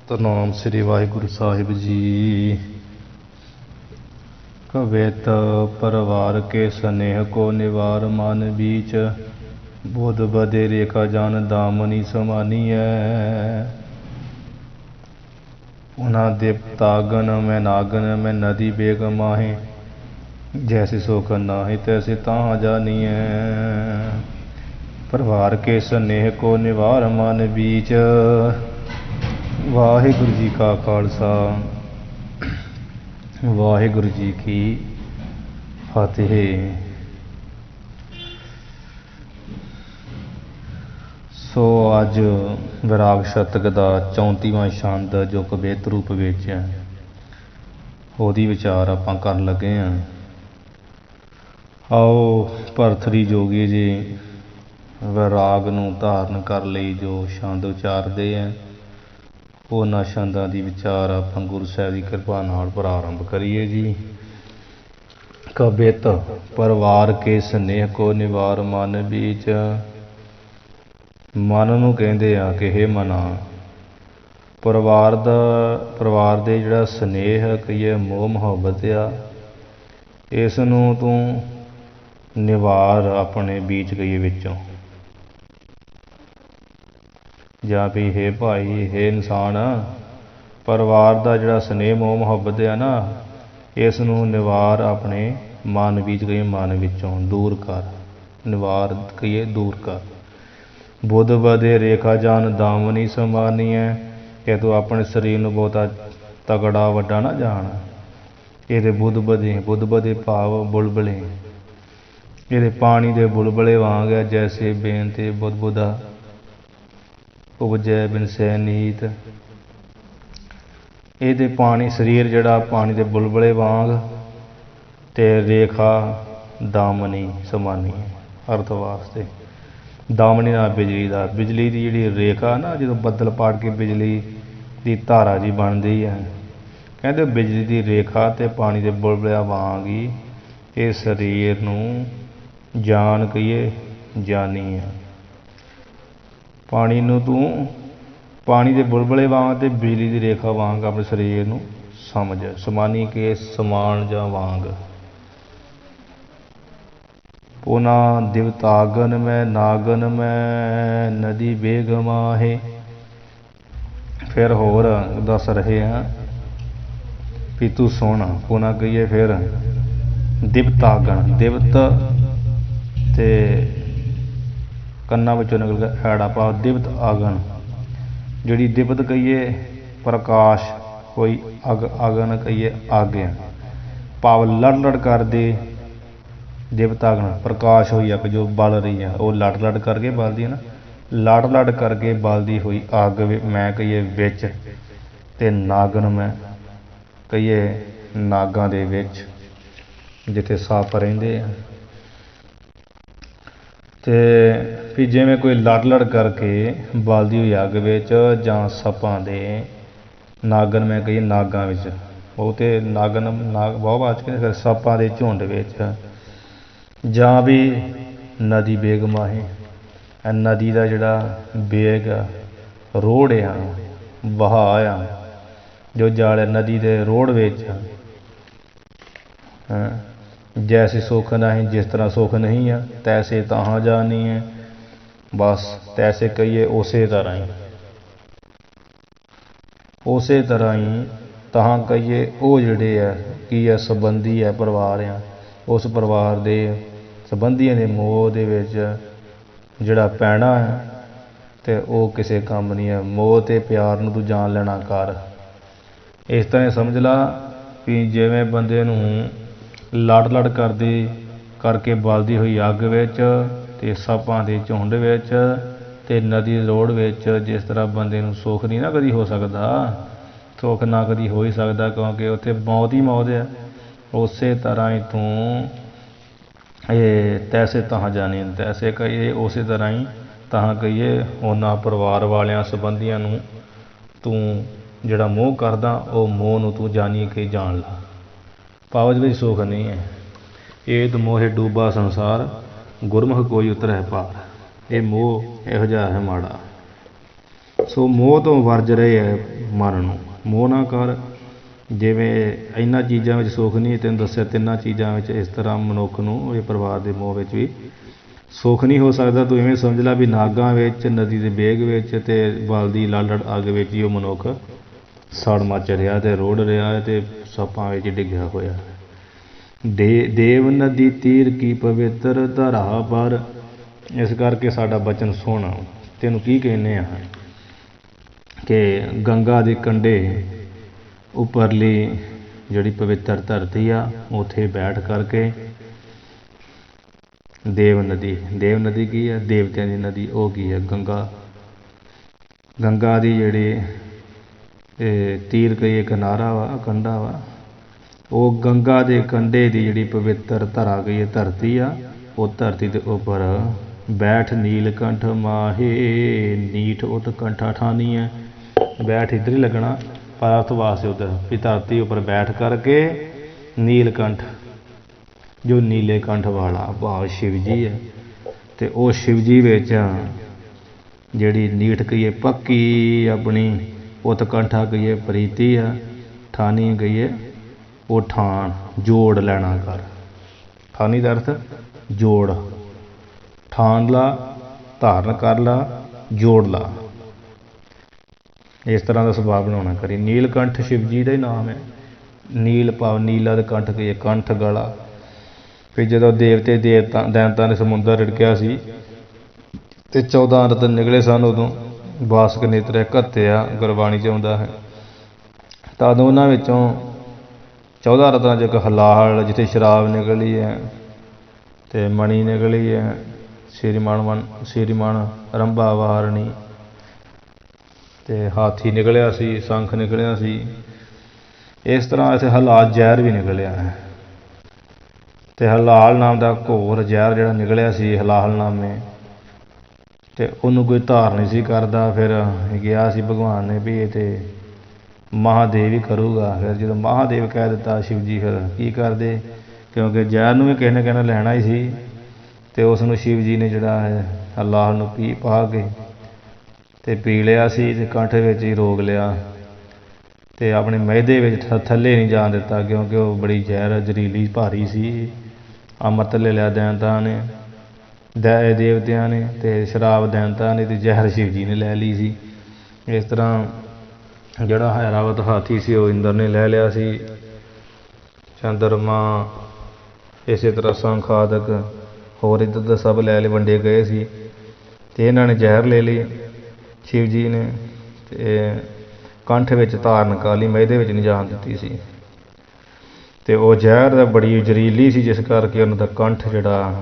ਸਤਿਨਾਮ ਸ੍ਰੀ ਵਾਹਿਗੁਰੂ ਸਾਹਿਬ ਜੀ। ਕਵਿਤ ਪਰਵਾਰ ਕੇ ਸਨੇਹ ਕੋ ਨਿਵਾਰ ਮਨ ਬੀਚ, ਬੁਧ ਬਦੇ ਰੇਖਾ ਜਾਨ ਦਾਮਨੀ ਸਮਾਨੀਐ। ਉਹਨਾਂ ਦੇਵਤਾਗਨ ਮੈਂ ਨਾਗਨ ਮੈਂ ਨਦੀ ਬੇਗ ਮਾਹੇ, ਜੈਸੇ ਸੁਖ ਨਾਹੀ ਤੈਸੇ ਤਾਂ ਜਾਨੀਐ। ਪਰਵਾਰ ਕੇ ਸਨੇਹ ਕੋ ਨਿਵਾਰ ਮਨ ਬੀਚ। ਵਾਹਿਗੁਰੂ ਜੀ ਕਾ ਖਾਲਸਾ, ਵਾਹਿਗੁਰੂ ਜੀ ਕੀ ਫਤਿਹ। ਸੋ ਅੱਜ ਵਿਰਾਗ ਸ਼ਤਕ ਦਾ 34ਵਾਂ ਛੰਦ ਜੋ ਕਵਿਤ ਰੂਪ ਵਿੱਚ ਹੈ, ਉਹਦੀ ਵਿਚਾਰ ਆਪਾਂ ਕਰਨ ਲੱਗੇ ਹਾਂ। ਆਓ ਭਰਤਰੀ ਜੋਗੀ ਜੀ ਵਿਰਾਗ ਨੂੰ ਧਾਰਨ ਕਰ ਲਈ ਜੋ ਛੰਦ ਉਚਾਰਦੇ ਹੈ, ਉਹਨਾਂ ਛੰਦਾਂ ਦੀ ਵਿਚਾਰ ਆਪਾਂ ਗੁਰੂ ਸਾਹਿਬ ਦੀ ਕਿਰਪਾ ਨਾਲ ਪ੍ਰਾਰੰਭ ਕਰੀਏ ਜੀ। ਕਵਿਤ ਪਰਵਾਰ ਕੇ ਸਨੇਹ ਕੋ ਨਿਵਾਰ ਮਨ ਬੀਚ। ਮਨ ਨੂੰ ਕਹਿੰਦੇ ਆ ਕਿ ਹੇ ਮਨਾ, ਪਰਿਵਾਰ ਦੇ ਜਿਹੜਾ ਸਨੇਹ ਕਹੀਏ ਮੋਹ ਮੁਹੱਬਤ ਆ, ਇਸ ਨੂੰ ਤੂੰ ਨਿਵਾਰ ਆਪਣੇ ਬੀਚ ਕਹੀਏ ਵਿੱਚੋਂ। ਜਾਂ ਵੀ ਹੇ ਭਾਈ, ਹੇ ਇਨਸਾਨ, ਪਰਿਵਾਰ ਦਾ ਜਿਹੜਾ ਸਨੇਹ ਮੋਹ ਮੁਹੱਬਤ ਆ ਨਾ, ਇਸ ਨੂੰ ਨਿਵਾਰ ਆਪਣੇ ਮਨ ਵਿੱਚ ਕਹੀਏ, ਮਨ ਵਿੱਚੋਂ ਦੂਰ ਕਰ। ਨਿਵਾਰ ਕਹੀਏ ਦੂਰ ਕਰ। ਬੁੱਧ ਬਦੇ ਰੇਖਾ ਜਾਨ ਦਾਮਨੀ ਸਮਾਨੀਐ, ਕਿ ਤੂੰ ਆਪਣੇ ਸਰੀਰ ਨੂੰ ਬਹੁਤਾ ਤਗੜਾ ਵੱਡਾ ਨਾ ਜਾਣ। ਇਹਦੇ ਬੁੱਧ ਬਦੇ ਭਾਵ ਬੁਲਬੁਲੇ, ਇਹਦੇ ਪਾਣੀ ਦੇ ਬੁਲਬੁਲੇ ਵਾਂਗ ਹੈ। ਜੈਸੇ ਬੇਨ ਤੇ ਬੁੱਧ ਬੁੱਧਾ ਉਪਜੈ ਬਿਨ ਸੈ ਨੀਤ। ਇਹਦੇ ਪਾਣੀ ਸਰੀਰ ਜਿਹੜਾ ਪਾਣੀ ਦੇ ਬੁਲਬੁਲੇ ਵਾਂਗ, ਤੇ ਰੇਖਾ ਦਾਮਨੀ ਸਮਾਨੀ ਅਰਥ ਵਾਸਤੇ। ਦਾਮਨੀ ਨਾਲ ਬਿਜਲੀ ਦਾ, ਬਿਜਲੀ ਦੀ ਜਿਹੜੀ ਰੇਖਾ ਨਾ, ਜਦੋਂ ਬੱਦਲ ਪਾੜ ਕੇ ਬਿਜਲੀ ਦੀ ਧਾਰਾ ਜੀ ਬਣਦੀ ਹੈ, ਕਹਿੰਦੇ ਬਿਜਲੀ ਦੀ ਰੇਖਾ ਤੇ ਪਾਣੀ ਦੇ ਬੁਲਬੁਲਿਆਂ ਵਾਂਗ ਹੀ ਇਹ ਸਰੀਰ ਨੂੰ ਜਾਨ ਕਹੀਏ ਜਾਨੀ ਹੈ। ਪਾਣੀ ਨੂੰ ਤੂੰ ਪਾਣੀ ਦੇ ਬੁਲਬੁਲੇ ਵਾਂਗ ਤੇ ਬਿਜਲੀ ਦੀ ਰੇਖਾ ਵਾਂਗ ਆਪਣੇ ਸਰੀਰ ਨੂੰ ਸਮਝ। ਸਮਾਨੀ ਕੇ ਸਮਾਨ ਜਾਂ ਵਾਂਗ। ਪੁਨਾ ਦਿਵਤਾਗਨ ਮੈਂ ਨਾਗਨ ਮੈਂ ਨਦੀ ਬੇਗ ਮਾਹੇ। ਫਿਰ ਹੋਰ ਦੱਸ ਰਹੇ ਹਾਂ ਵੀ ਤੂੰ ਸੁਣ। ਪੁਨਾ ਕਹੀਏ ਫਿਰ ਦਿਵਤਾਗਨ, ਦਿਵਤ ਤੇ ਕੰਨਾਂ ਵਿੱਚੋਂ ਨਿਕਲ ਗਿਆ ਐੜਾ ਭਾਵ ਦਿਵਤ ਆਗਨ। ਜਿਹੜੀ ਦਿਵਤ ਕਹੀਏ ਪ੍ਰਕਾਸ਼ ਕੋਈ, ਅਗਨ ਕਹੀਏ ਅੱਗ ਭਾਵ ਲੜ ਲੜ ਕਰਦੇ। ਦਿਵਤਾਗਨ ਪ੍ਰਕਾਸ਼ ਹੋਈ ਅੱਗ ਜੋ ਬਲ ਰਹੀ ਹੈ, ਉਹ ਲੜ ਲੜ ਕਰਕੇ ਬਲਦੀ ਹੈ ਨਾ, ਲੜ ਲੜ ਕਰਕੇ ਬਲਦੀ ਹੋਈ ਅੱਗ ਮੈਂ ਕਹੀਏ ਵਿੱਚ, ਤੇ ਨਾਗਨ ਮੈਂ ਕਹੀਏ ਨਾਗਾਂ ਦੇ ਵਿੱਚ, ਜਿੱਥੇ ਸੱਪ ਰਹਿੰਦੇ ਆ। ਤੇ ਵੀ ਜਿਵੇਂ ਕੋਈ ਲੜ ਲੜ ਕਰਕੇ ਬਲਦੀ ਹੋਈ ਅੱਗ ਵਿੱਚ, ਜਾਂ ਸੱਪਾਂ ਦੇ ਨਾਗਨ ਮੈਂ ਕਹੀਏ ਨਾਗਾਂ ਵਿੱਚ, ਉਹ ਤੇ ਨਾਗਨ ਨਾਗ ਬਹੁਤ ਬਾਅਦ ਕੇ ਫਿਰ ਸੱਪਾਂ ਦੇ ਝੁੰਡ ਵਿੱਚ, ਜਾਂ ਵੀ ਨਦੀ ਬੇਗ ਮਾਹੇ। ਨਦੀ ਦਾ ਜਿਹੜਾ ਬੇਗ ਰੋੜ ਆ, ਵਹਾਅ ਆ, ਜੋ ਜਾਲ ਨਦੀ ਦੇ ਰੋੜ ਵਿੱਚ। ਜੈਸੇ ਸੁੱਖ ਨਹੀਂ, ਜਿਸ ਤਰ੍ਹਾਂ ਸੁੱਖ ਨਹੀਂ ਆ, ਤੈਸੇ ਤਾਹਾਂ ਜਾਨੀ ਹੈ। ਬਸ ਤੈਸੇ ਕਹੀਏ ਉਸੇ ਤਰ੍ਹਾਂ ਹੀ, ਉਸੇ ਤਰ੍ਹਾਂ ਹੀ ਤਾਹਾਂ ਕਹੀਏ ਉਹ ਜਿਹੜੇ ਆ ਕੀ ਆ ਸੰਬੰਧੀ ਹੈ, ਪਰਿਵਾਰ ਆ, ਉਸ ਪਰਿਵਾਰ ਦੇ ਸੰਬੰਧੀਆਂ ਦੇ ਮੋਹ ਦੇ ਵਿੱਚ ਜਿਹੜਾ ਪੈਣਾ ਹੈ, ਤੇ ਉਹ ਕਿਸੇ ਕੰਮ ਨਹੀਂ ਹੈ। ਮੋਹ ਤੇ ਪਿਆਰ ਨੂੰ ਤੂੰ ਜਾਣ ਲੈਣਾ ਕਰ। ਇਸ ਤਰ੍ਹਾਂ ਸਮਝ ਲਾ ਵੀ ਜਿਵੇਂ ਬੰਦੇ ਨੂੰ ਲੜ ਲੜ ਕਰਕੇ ਬਲਦੀ ਹੋਈ ਅੱਗ ਵਿੱਚ, ਤੇ ਸੱਪਾਂ ਦੇ ਝੁੰਡ ਵਿੱਚ, ਤੇ ਨਦੀ ਰੋੜ ਵਿੱਚ, ਜਿਸ ਤਰ੍ਹਾਂ ਬੰਦੇ ਨੂੰ ਸੁੱਖ ਨਹੀਂ ਨਾ ਕਦੀ ਹੋ ਸਕਦਾ, ਸੁੱਖ ਨਾ ਕਦੀ ਹੋ ਹੀ ਸਕਦਾ, ਕਿਉਂਕਿ ਉੱਥੇ ਮੌਤ ਹੀ ਮੌਤ ਹੈ। ਉਸੇ ਤਰ੍ਹਾਂ ਹੀ ਤੂੰ ਇਹ ਤੈਸੇ ਤਾਹਾਂ ਜਾਣੀ, ਤੈਸੇ ਕਹੀਏ ਉਸੇ ਤਰ੍ਹਾਂ ਹੀ ਤਾਹਾਂ ਕਹੀਏ ਉਹਨਾਂ ਪਰਿਵਾਰ ਵਾਲਿਆਂ ਸੰਬੰਧੀਆਂ ਨੂੰ ਤੂੰ ਜਿਹੜਾ ਮੋਹ ਕਰਦਾ, ਉਹ ਮੋਹ ਨੂੰ ਤੂੰ ਜਾਣੀ ਕਿ ਜਾਣ ਲਾ। ਪਾਵਜ ਵਿੱਚ ਸੁੱਖ ਨਹੀਂ ਹੈ। ਏਤ ਮੋਹੇ ਡੂਬਾ ਸੰਸਾਰ, ਗੁਰਮੁਖ ਕੋਈ ਉਤਰੈ ਪਾਰ। ਇਹ ਮੋਹ ਇਹੋ ਜਿਹਾ ਹੈ ਮਾੜਾ। ਸੋ ਮੋਹ ਤੋਂ ਵਰਜ ਰਹੇ ਹੈ ਮਨ ਨੂੰ। ਮੋਹ ਨਾ ਕਰ। ਜਿਵੇਂ ਇਹਨਾਂ ਚੀਜ਼ਾਂ ਵਿੱਚ ਸੁੱਖ ਨਹੀਂ, ਤੈਨੂੰ ਦੱਸਿਆ ਤਿੰਨਾਂ ਚੀਜ਼ਾਂ ਵਿੱਚ ਇਸ ਤਰ੍ਹਾਂ ਮਨੁੱਖ ਨੂੰ ਇਹ ਪਰਿਵਾਰ ਦੇ ਮੋਹ ਵਿੱਚ ਵੀ ਸੁੱਖ ਨਹੀਂ ਹੋ ਸਕਦਾ। ਤੂੰ ਇਵੇਂ ਸਮਝ ਲੈ ਵੀ ਨਾਗਾਂ ਵਿੱਚ, ਨਦੀ ਦੇ ਵੇਗ ਵਿੱਚ ਅਤੇ ਬਲਦੀ ਲਾਲੜ ਅੱਗ ਵਿੱਚ ਹੀ ਉਹ ਮਨੁੱਖ ਸੜ ਮੱਚ ਰਿਹਾ ਅਤੇ ਰੁੜ ਰਿਹਾ ਹੈ ਅਤੇ ਸੱਪਾਂ ਵਿੱਚ ਡਿੱਗਿਆ ਹੋਇਆ। ਦੇਵ ਨਦੀ ਤੀਰ ਕੀ ਪਵਿੱਤਰ ਧਰਾ ਪਰ। ਇਸ ਕਰਕੇ ਸਾਡਾ ਬਚਨ ਸੁਣ। ਤੈਨੂੰ ਕੀ ਕਹਿੰਦੇ ਆ ਕਿ ਗੰਗਾ ਦੇ ਕੰਢੇ ਉੱਪਰਲੀ ਜਿਹੜੀ ਪਵਿੱਤਰ ਧਰਤੀ ਆ ਉੱਥੇ ਬੈਠ ਕਰਕੇ ਦੇਵ ਨਦੀ ਕੀ ਹੈ? ਦੇਵਤਿਆਂ ਦੀ ਨਦੀ। ਉਹ ਕੀ ਹੈ? ਗੰਗਾ ਦੀ ਜਿਹੜੀ ਤੀਰ ਕਹੀਏ ਕਿਨਾਰਾ ਵਾ, ਕੰਢਾ ਵਾ, ਉਹ ਗੰਗਾ ਦੇ ਕੰਢੇ ਦੀ ਜਿਹੜੀ ਪਵਿੱਤਰ ਧਰਾ ਕਹੀਏ ਧਰਤੀ ਆ, ਉਹ ਧਰਤੀ ਦੇ ਉੱਪਰ ਬੈਠ ਨੀਲਕੰਠ ਮਾਹੇ ਨੀਠ ਉਤ ਕੰਠਾ ਠਾਨੀ ਹੈ। ਬੈਠ ਇੱਧਰ ਹੀ ਲੱਗਣਾ ਪਰ ਅਰਥ ਵਾਸਤੇ ਉੱਧਰ ਵੀ ਧਰਤੀ ਉੱਪਰ ਬੈਠ ਕਰਕੇ ਨੀਲਕੰਠ ਜੋ ਨੀਲੇ ਕੰਠ ਵਾਲਾ ਭਾਵ ਸ਼ਿਵ ਜੀ ਹੈ, ਅਤੇ ਉਹ ਸ਼ਿਵ ਜੀ ਵਿੱਚ ਜਿਹੜੀ ਨੀਠ ਕਹੀਏ ਪੱਕੀ ਆਪਣੀ ਉਤਕੰਠਾ ਕਹੀਏ ਪ੍ਰੀਤੀ ਆ, ਠਾਨੀ ਕਹੀਏ ਉਹ ਠਾਣ ਜੋੜ ਲੈਣਾ ਕਰ। ਠਾਨੀ ਦਾ ਅਰਥ ਜੋੜ। ਠਾਣ ਲਾ, ਧਾਰਨ ਕਰ ਲਾ, ਜੋੜ ਲਾ। ਇਸ ਤਰ੍ਹਾਂ ਦਾ ਸੁਭਾਅ ਬਣਾਉਣਾ ਕਰੀ। ਨੀਲਕੰਠ ਸ਼ਿਵ ਜੀ ਦਾ ਹੀ ਨਾਮ ਹੈ। ਨੀਲ ਭਾਵ ਨੀਲਾ ਦੇ ਕੰਠ ਕਹੀਏ ਕੰਠ ਗਲਾ। ਫਿਰ ਜਦੋਂ ਦੇਵਤੇ ਦੈਂਤਾਂ ਨੇ ਸਮੁੰਦਰ ਰਿੜਕਿਆ ਸੀ ਅਤੇ 14 ਰਤਨ ਨਿਕਲੇ ਸਨ, ਉਦੋਂ ਬਾਸਕ ਨੇਤਰ ਘੱਤਿਆ ਗੁਰਬਾਣੀ 'ਚ ਆਉਂਦਾ ਹੈ। ਤਦ ਉਹਨਾਂ ਵਿੱਚੋਂ 14 ਰਤਨਾਂ 'ਚ ਇੱਕ ਹਲਾਹਲ ਜਿੱਥੇ ਸ਼ਰਾਬ ਨਿਕਲੀ ਹੈ ਅਤੇ ਮਣੀ ਨਿਕਲੀ ਹੈ, ਸ਼੍ਰੀਮਣ ਰੰਭਾ ਵਾਰਣੀ, ਅਤੇ ਹਾਥੀ ਨਿਕਲਿਆ ਸੀ, ਸ਼ੰਖ ਨਿਕਲਿਆ ਸੀ। ਇਸ ਤਰ੍ਹਾਂ ਇੱਥੇ ਹਲਾਲ ਜ਼ਹਿਰ ਵੀ ਨਿਕਲਿਆ ਹੈ ਅਤੇ ਹਲਾਲ ਨਾਮ ਦਾ ਘੋਰ ਜ਼ਹਿਰ ਜਿਹੜਾ ਨਿਕਲਿਆ ਸੀ ਹਲਾਹਲ ਨਾਮੇ, ਅਤੇ ਉਹਨੂੰ ਕੋਈ ਧਾਰ ਨਹੀਂ ਸੀ ਕਰਦਾ। ਫਿਰ ਗਿਆ ਸੀ ਭਗਵਾਨ ਨੇ ਵੀ ਇਹ ਤਾਂ ਮਹਾਦੇਵ ਹੀ ਕਰੂਗਾ। ਫਿਰ ਜਦੋਂ ਮਹਾਦੇਵ ਕਹਿ ਦਿੱਤਾ ਸ਼ਿਵ ਜੀ ਫਿਰ ਕੀ ਕਰਦੇ, ਕਿਉਂਕਿ ਜ਼ਹਿਰ ਨੂੰ ਵੀ ਕਿਸੇ ਨੇ ਕਹਿਣਾ ਲੈਣਾ ਹੀ ਸੀ, ਅਤੇ ਉਸ ਨੂੰ ਸ਼ਿਵ ਜੀ ਨੇ ਜਿਹੜਾ ਹੈ ਹਲਾਹਲ ਨੂੰ ਪਾ ਕੇ ਅਤੇ ਪੀ ਲਿਆ ਸੀ ਅਤੇ ਕੰਠ ਵਿੱਚ ਹੀ ਰੋਕ ਲਿਆ ਅਤੇ ਆਪਣੇ ਮਿਹਦੇ ਵਿੱਚ ਥੱਲੇ ਨਹੀਂ ਜਾਣ ਦਿੱਤਾ, ਕਿਉਂਕਿ ਉਹ ਬੜੀ ਜ਼ਹਿਰ ਜ਼ਹਿਰੀਲੀ ਭਾਰੀ ਸੀ। ਅੰਮ੍ਰਿਤ ਲੈ ਲਿਆ ਦੈਂਤਾਂ ਨੇ, ਦੇਵਤਿਆਂ ਨੇ, ਅਤੇ ਸ਼ਰਾਬ ਦੈਂਤਾਂ ਨੇ, ਅਤੇ ਜ਼ਹਿਰ ਸ਼ਿਵ ਜੀ ਨੇ ਲੈ ਲਈ ਸੀ। ਇਸ ਤਰ੍ਹਾਂ ਜਿਹੜਾ ਹੈਰਾਵਤ ਹਾਥੀ ਸੀ ਉਹ ਇੰਦਰ ਨੇ ਲੈ ਲਿਆ ਸੀ। ਚੰਦਰਮਾ ਇਸੇ ਤਰ੍ਹਾਂ ਸ਼ੰਖ ਆਦਿਕ ਹੋਰ ਇੱਧਰ ਸਭ ਲੈ ਵੰਡੇ ਗਏ ਸੀ, ਅਤੇ ਇਹਨਾਂ ਨੇ ਜ਼ਹਿਰ ਲੈ ਲਈ ਸ਼ਿਵ ਜੀ ਨੇ, ਅਤੇ ਕੰਠ ਵਿੱਚ ਧਾਰਨ ਕਰ ਲਈ, ਮਿਹਦੇ ਵਿੱਚ ਨਹੀਂ ਜਾਣ ਦਿੱਤੀ ਸੀ। ਅਤੇ ਉਹ ਜ਼ਹਿਰ ਬੜੀ ਜ਼ਹਿਰੀਲੀ ਸੀ, ਜਿਸ ਕਰਕੇ ਉਹਨਾਂ ਦਾ ਕੰਠ ਜਿਹੜਾ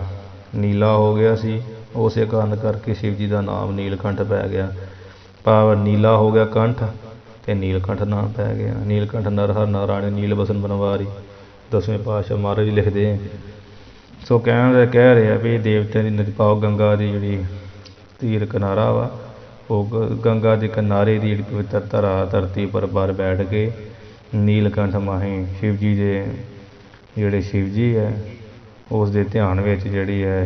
ਨੀਲਾ ਹੋ ਗਿਆ ਸੀ। ਉਸੇ ਕਾਰਨ ਕਰਕੇ ਸ਼ਿਵ ਜੀ ਦਾ ਨਾਮ ਨੀਲਕੰਠ ਪੈ ਗਿਆ। ਭਾਵ ਨੀਲਾ ਹੋ ਗਿਆ ਕੰਠ ਅਤੇ ਨੀਲਕੰਠ ਨਾਮ ਪੈ ਗਿਆ। ਨੀਲਕੰਠ ਨਰ ਹਰਿ ਨਾਰਾਇਣ ਨੀਲ ਬਸਨ ਬਨਵਾਰੀ, 10ਵੇਂ ਪਾਤਸ਼ਾਹ ਮਹਾਰਾਜ ਲਿਖਦੇ। ਸੋ ਕਹਿ ਰਿਹਾ ਵੀ ਦੇਵਤਿਆਂ ਦੀ ਨਦੀ ਭਾਵ ਗੰਗਾ ਦੀ ਜਿਹੜੀ ਤੀਰ ਕਿਨਾਰਾ ਵਾ, ਉਹ ਗੰਗਾ ਦੇ ਕਿਨਾਰੇ ਦੀ ਜਿਹੜੀ ਪਵਿੱਤਰ ਧਰਾ ਧਰਤੀ ਉੱਪਰ ਬਾਹਰ ਬੈਠ ਕੇ ਨੀਲਕੰਠ ਮਾਹੀ ਸ਼ਿਵ ਜੀ ਦੇ ਜਿਹੜੇ ਸ਼ਿਵ ਜੀ ਹੈ ਉਸ ਦੇ ਧਿਆਨ ਵਿੱਚ ਜਿਹੜੀ ਹੈ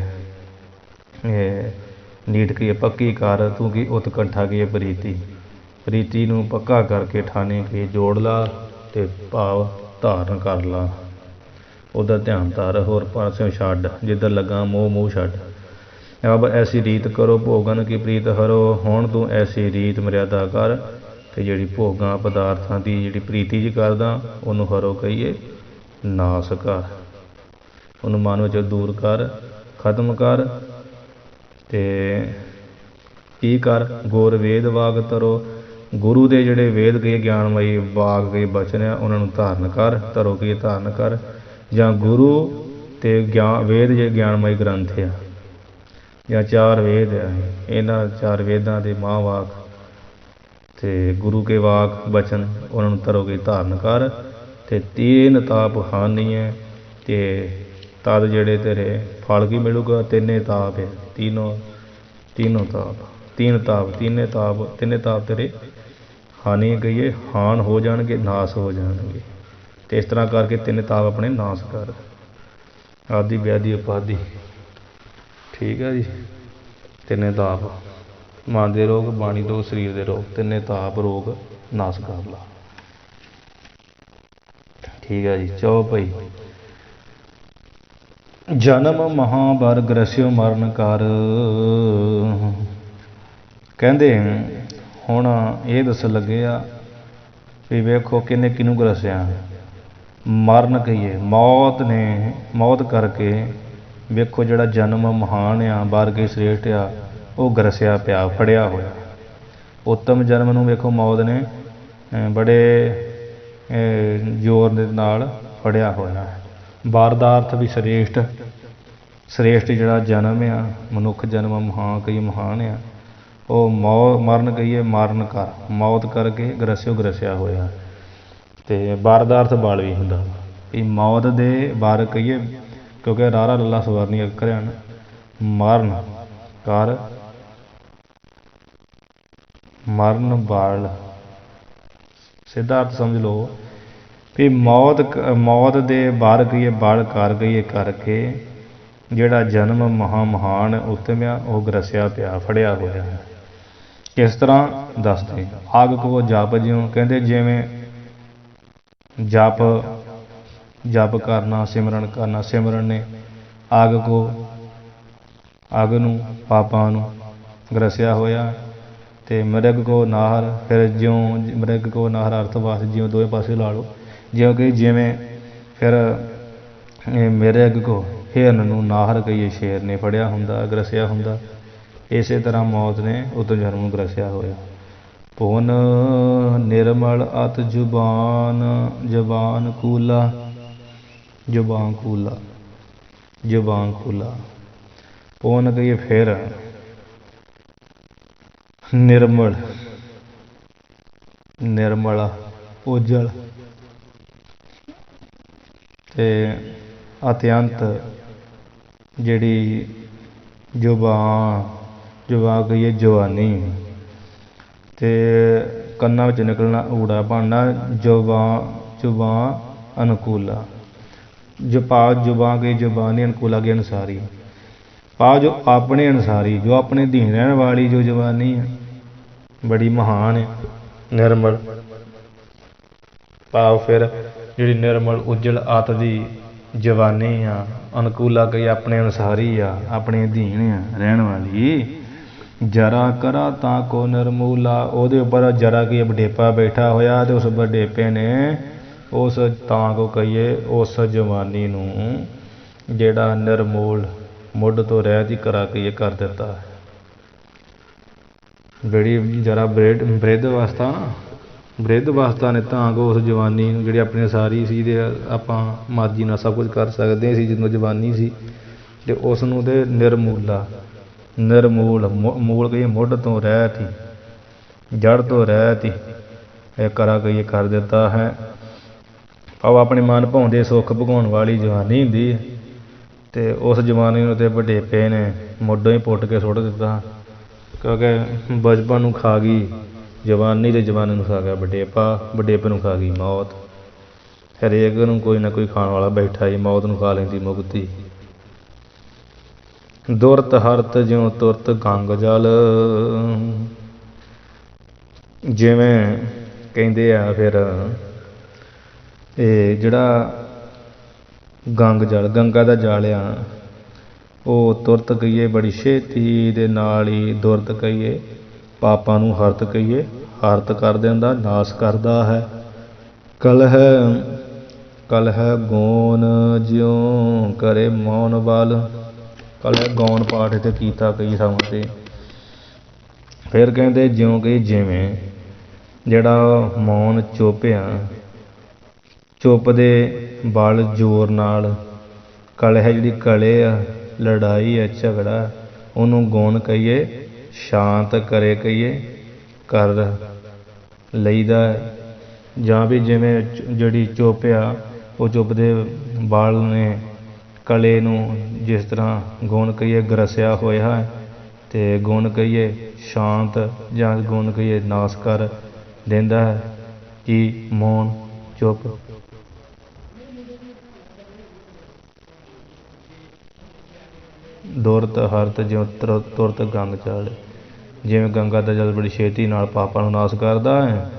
ਇਹ ਨੀਠ ਕੀ ਪੱਕੀ ਕਰ ਤੂੰ ਕੀ ਉਤਕੰਠਾ ਕੀ ਪ੍ਰੀਤੀ ਨੂੰ ਪੱਕਾ ਕਰਕੇ ਠਾਣੇ ਕੇ ਜੋੜ ਲਾ ਅਤੇ ਭਾਵ ਧਾਰਨ ਕਰ ਲਾ। ਉਹਦਾ ਧਿਆਨ ਧਰ, ਹੋਰ ਪਾਸਿਓਂ ਛੱਡ, ਜਿੱਧਰ ਲੱਗਾ ਮੋਹ ਛੱਡ। ਅਬ ਐਸੀ ਰੀਤ ਕਰੋ ਭੋਗਨ ਕੀ ਪ੍ਰੀਤ ਹਰੋ। ਹੁਣ ਤੂੰ ਐਸੀ ਰੀਤ ਮਰਿਆਦਾ ਕਰ ਅਤੇ ਜਿਹੜੀ ਭੋਗਾਂ ਪਦਾਰਥਾਂ ਦੀ ਜਿਹੜੀ ਪ੍ਰੀਤੀ ਜੀ ਕਰਦਾ ਉਹਨੂੰ ਹਰੋ ਕਹੀਏ ਨਾਸ ਕਰ, ਉਹਨੂੰ ਮਨ ਵਿੱਚੋਂ ਦੂਰ ਕਰ, ਖਤਮ ਕਰ। ਅਤੇ ਕੀ ਕਰ ਗੁਰ ਵੇਦ ਵਾਗ ਧਰੋ, ਗੁਰੂ ਦੇ ਜਿਹੜੇ ਵੇਦ ਕਹੀਏ ਗਿਆਨਮਈ ਵਾਗ ਕਹੀਏ ਬਚਨ ਆ ਉਹਨਾਂ ਨੂੰ ਧਾਰਨ ਕਰ, ਧਰੋ ਕਹੀਏ ਧਾਰਨ ਕਰ, ਜਾਂ ਗੁਰੂ ਅਤੇ ਵੇਦ ਜਿਹੜੇ ਗਿਆਨਮਈ ਗ੍ਰੰਥ ਆ ਜਾਂ 4 ਵੇਦ ਆ, ਇਹਨਾਂ 4 ਵੇਦਾਂ ਦੇ ਮਹਾਂਵਾਕ ਅਤੇ ਗੁਰੂ ਕੇ ਵਾਕ ਬਚਨ ਉਹਨਾਂ ਨੂੰ ਧਰੋ ਕਹੀਏ ਧਾਰਨ ਕਰ। ਅਤੇ ਤੀਨ ਤਾਪ ਹਾਨੀ ਹੈ, ਅਤੇ ਤਦ ਜਿਹੜੇ ਤੇਰੇ ਫਲ ਕੀ ਮਿਲੂਗਾ, ਤਿੰਨੇ ਤਾਪ ਹੈ, ਤਿੰਨੇ ਤਾਪ ਤੇਰੇ ਹਾਨੀ ਕਹੀਏ ਹਾਨ ਹੋ ਜਾਣਗੇ, ਨਾਸ ਹੋ ਜਾਣਗੇ। ਅਤੇ ਇਸ ਤਰ੍ਹਾਂ ਕਰਕੇ 3 ਤਾਪ ਆਪਣੇ ਨਾਸ ਕਰ। ਆਦਿ ਵਿਆਧੀ ਉਪਾਧੀ, ਠੀਕ ਹੈ ਜੀ, 3 ਤਾਪ। मन के रोग, बाणी रोग, शरीर के रोग, तिन्ने ताप रोग नाश कर ला। ठीक है जी। चौ भाई, जन्म महाबर ग्रस्यो मरण कर। कहते हुण ये दस लगे आ भी वेखो किन्ने किनू ग्रसिया। मरण कहिए मौत ने, मौत करके वेखो जिहड़ा जन्म महान आ, बार के श्रेष्ठ आ, वो ग्रसिया पिया, फड़िया होया। उत्तम जन्म नूं वेखो मौत ने बड़े जोर दे नाल फड़िया होया। वारदार्थ भी श्रेष्ठ, श्रेष्ठ जिहड़ा जन्म आ, मनुख जन्म महान कई महान आ, वो मरण कहिए माਰਨ कर, मौत करके ग्रस्यो ग्रसिया होया। तो वारदार्थ बाल भी हुंदा भी मौत दे वार कहिए, क्योंकि रारा लला सवारनी अखर हैं। मरण कर, मरण बाल, सीधा अर्थ समझ लो भी मौत दे बार कहिए बाल कर कहिए करके जिहड़ा जन्म महान उत्तम आ, वो ग्रसिया पिया, फड़िया होया है। किस तरह दसते, आग को जप ज्यों, कहते जिवें जप जप करना, सिमरन करना, सिमरन ने आग को, अग नूं पापां नूं ग्रसिया होया। ते मृग को नाहर, फिर ज्यों मृग को नाहर अर्थ वास्ते ज्यों दोए पासे ला लो, ज्यों कि जिवें फिर मृग को हिरन नूं नाहर कहिए शेर ने फड़िया हुंदा, ग्रसिया हुंदा। इसे तरह मौत ने उत्तम जन्म नूं ग्रसिया होया। पुन निर्मल अत जुबान, जुबान कूला, जुबान कूला, जुबान कूला। पुन कहिए फिर निर्मल, निर्मल उजल ते अत्यंत जिहड़ी जुबान, जुबान कहिए जवानी, ते कन्ना विच निकलना ऊड़ा बनना, जुबान जुबान अनुकूला। जो पा जुबान की जुबानी, अनुकूला की अनुसारी, पा जो अपने अनुसारी, जो अपने अधीन रहने वाली जो जवानी है बड़ी महान है, निर्मल। भाव फिर जी निर्मल उज्जल अत दी जवानी आ, अनुकूला कई अपने अनुसारी आ, अपने अधीन आ रहन वाली। जरा करा ता को निर्मूला, ਉਹਦੇ ਉੱਪਰ जरा की वडेपा बैठा होया, तो उस वडेपे ने उस ਤਾਂ को कहिए उस जवानी नूं ਜਿਹੜਾ निर्मूल मुੱਢ ਤੋਂ ਰਹਿਤ ਹੀ ਕਰਾ ਕੇ कर दिता। ਜਿਹੜੀ जरा ਬ੍ਰਿਧ ਅਵਸਥਾ ना, ਬ੍ਰਿਧ ਅਵਸਥਾ ਨੇ ਤਾਂ ਕੋ ਉਸ ਜਵਾਨੀ ਨੂੰ ਜਿਹੜੀ ਆਪਣੀ ਸਾਰੀ ਸੀ ਤੇ ਆਪਾਂ ਮਰਜ਼ੀ ਨਾਲ ਸਭ ਕੁਝ ਕਰ ਸਕਦੇ ਸੀ ਜਦੋਂ ਜਵਾਨੀ ਸੀ, ਤੇ ਉਸ ਨੂੰ ਤੇ ਨਿਰਮੂਲਾ, ਨਿਰਮੂਲ ਮੂਲ ਕਹੀਏ ਮੁੱਢ ਤੋਂ ਰਹਿਤ ਹੀ, ਜੜ ਤੋਂ ਰਹਿਤ ਹੀ ਇਹ ਕਰਾ ਕਹੀਏ ਕਰ ਦਿੱਤਾ ਹੈ। ਭਾਵ ਆਪਣੇ ਮਨ ਭਾਉਂਦੇ ਸੁੱਖ ਭਗਾਉਣ ਵਾਲੀ ਜਵਾਨੀ ਹੁੰਦੀ ਹੈ, ਤੇ ਉਸ ਜਵਾਨੀ ਨੂੰ ਤੇ ਵਡੇਪੇ ਨੇ ਮੁੱਢੋਂ ਹੀ ਪੁੱਟ ਕੇ ਸੁੱਟ ਦਿੱਤਾ, ਕਿਉਂਕਿ ਬਚਪਨ ਨੂੰ ਖਾ ਗਈ ਜਵਾਨੀ, ਤੇ ਜਵਾਨੀ ਨੂੰ ਖਾ ਗਿਆ ਵਡੇਪਾ, ਵਡੇਪੇ ਨੂੰ ਖਾ ਗਈ ਮੌਤ। ਹਰੇਕ ਨੂੰ ਕੋਈ ਨਾ ਕੋਈ ਖਾਣ ਵਾਲਾ ਬੈਠਾ ਹੀ, ਮੌਤ ਨੂੰ ਖਾ ਲੈਂਦੀ ਮੁਕਤੀ। ਦੁਰਤ ਹਰਤ ਜਿਉਂ ਤੁਰਤ ਗੰਗ ਜਲ, ਜਿਵੇਂ ਕਹਿੰਦੇ ਆ ਫਿਰ ਇਹ ਜਿਹੜਾ ਗੰਗ ਜਲ, ਗੰਗਾ ਦਾ ਜਲ ਆ, ਉਹ ਤੁਰਤ ਕਹੀਏ ਬੜੀ ਛੇਤੀ ਦੇ ਨਾਲ ਹੀ, ਦੁਰਤ ਕਹੀਏ ਪਾਪਾਂ ਨੂੰ, ਹਰਤ ਕਹੀਏ ਹਰਤ ਕਰ ਦਿੰਦਾ, ਨਾਸ ਕਰਦਾ ਹੈ। ਕਲਹਿ ਗੌਨ ਜਿਉਂ ਕਰੇ ਮੌਨ ਬਲ, ਕਲਹਿ ਗੌਨ ਪਾਠ ਇੱਥੇ ਕੀਤਾ ਕਈ ਥਾਵਾਂ 'ਤੇ। ਫਿਰ ਕਹਿੰਦੇ ਜਿਉਂ ਕਿ ਜਿਵੇਂ ਜਿਹੜਾ ਮੌਨ ਚੁੱਪ ਆ, ਚੁੱਪ ਦੇ ਬਲ ਜ਼ੋਰ ਨਾਲ, ਕਲਹਿ ਜਿਹੜੀ ਕਲੇ ਆ, ਲੜਾਈ ਹੈ, ਝਗੜਾ, ਉਹਨੂੰ ਗੌਨ ਕਹੀਏ ਸ਼ਾਂਤ ਕਰੇ ਕਹੀਏ ਕਰ ਲਈਦਾ। ਜਾਂ ਵੀ ਜਿਵੇਂ ਜਿਹੜੀ ਚੁੱਪ ਆ, ਉਹ ਚੁੱਪ ਦੇ ਬਲ ਨੇ ਕਲੇ ਨੂੰ ਜਿਸ ਤਰ੍ਹਾਂ ਗੁਣ ਕਹੀਏ ਗਰਸਿਆ ਹੋਇਆ ਹੈ, ਅਤੇ ਗੁਣ ਕਹੀਏ ਸ਼ਾਂਤ ਜਾਂ ਗੁਣ ਕਹੀਏ ਨਾਸ ਕਰ ਦਿੰਦਾ ਹੈ। ਕੀ ਮੌਨ ਚੁੱਪ। ਦੁਰਤ ਹਰਤ ਜਿਉਂ ਤੁਰਤ ਗੰਗ ਚਾਲ, ਜਿਵੇਂ ਗੰਗਾ ਦਾ ਜਲ ਬੜੀ ਛੇਤੀ ਨਾਲ ਪਾਪਾਂ ਨੂੰ ਨਾਸ ਕਰਦਾ ਹੈ,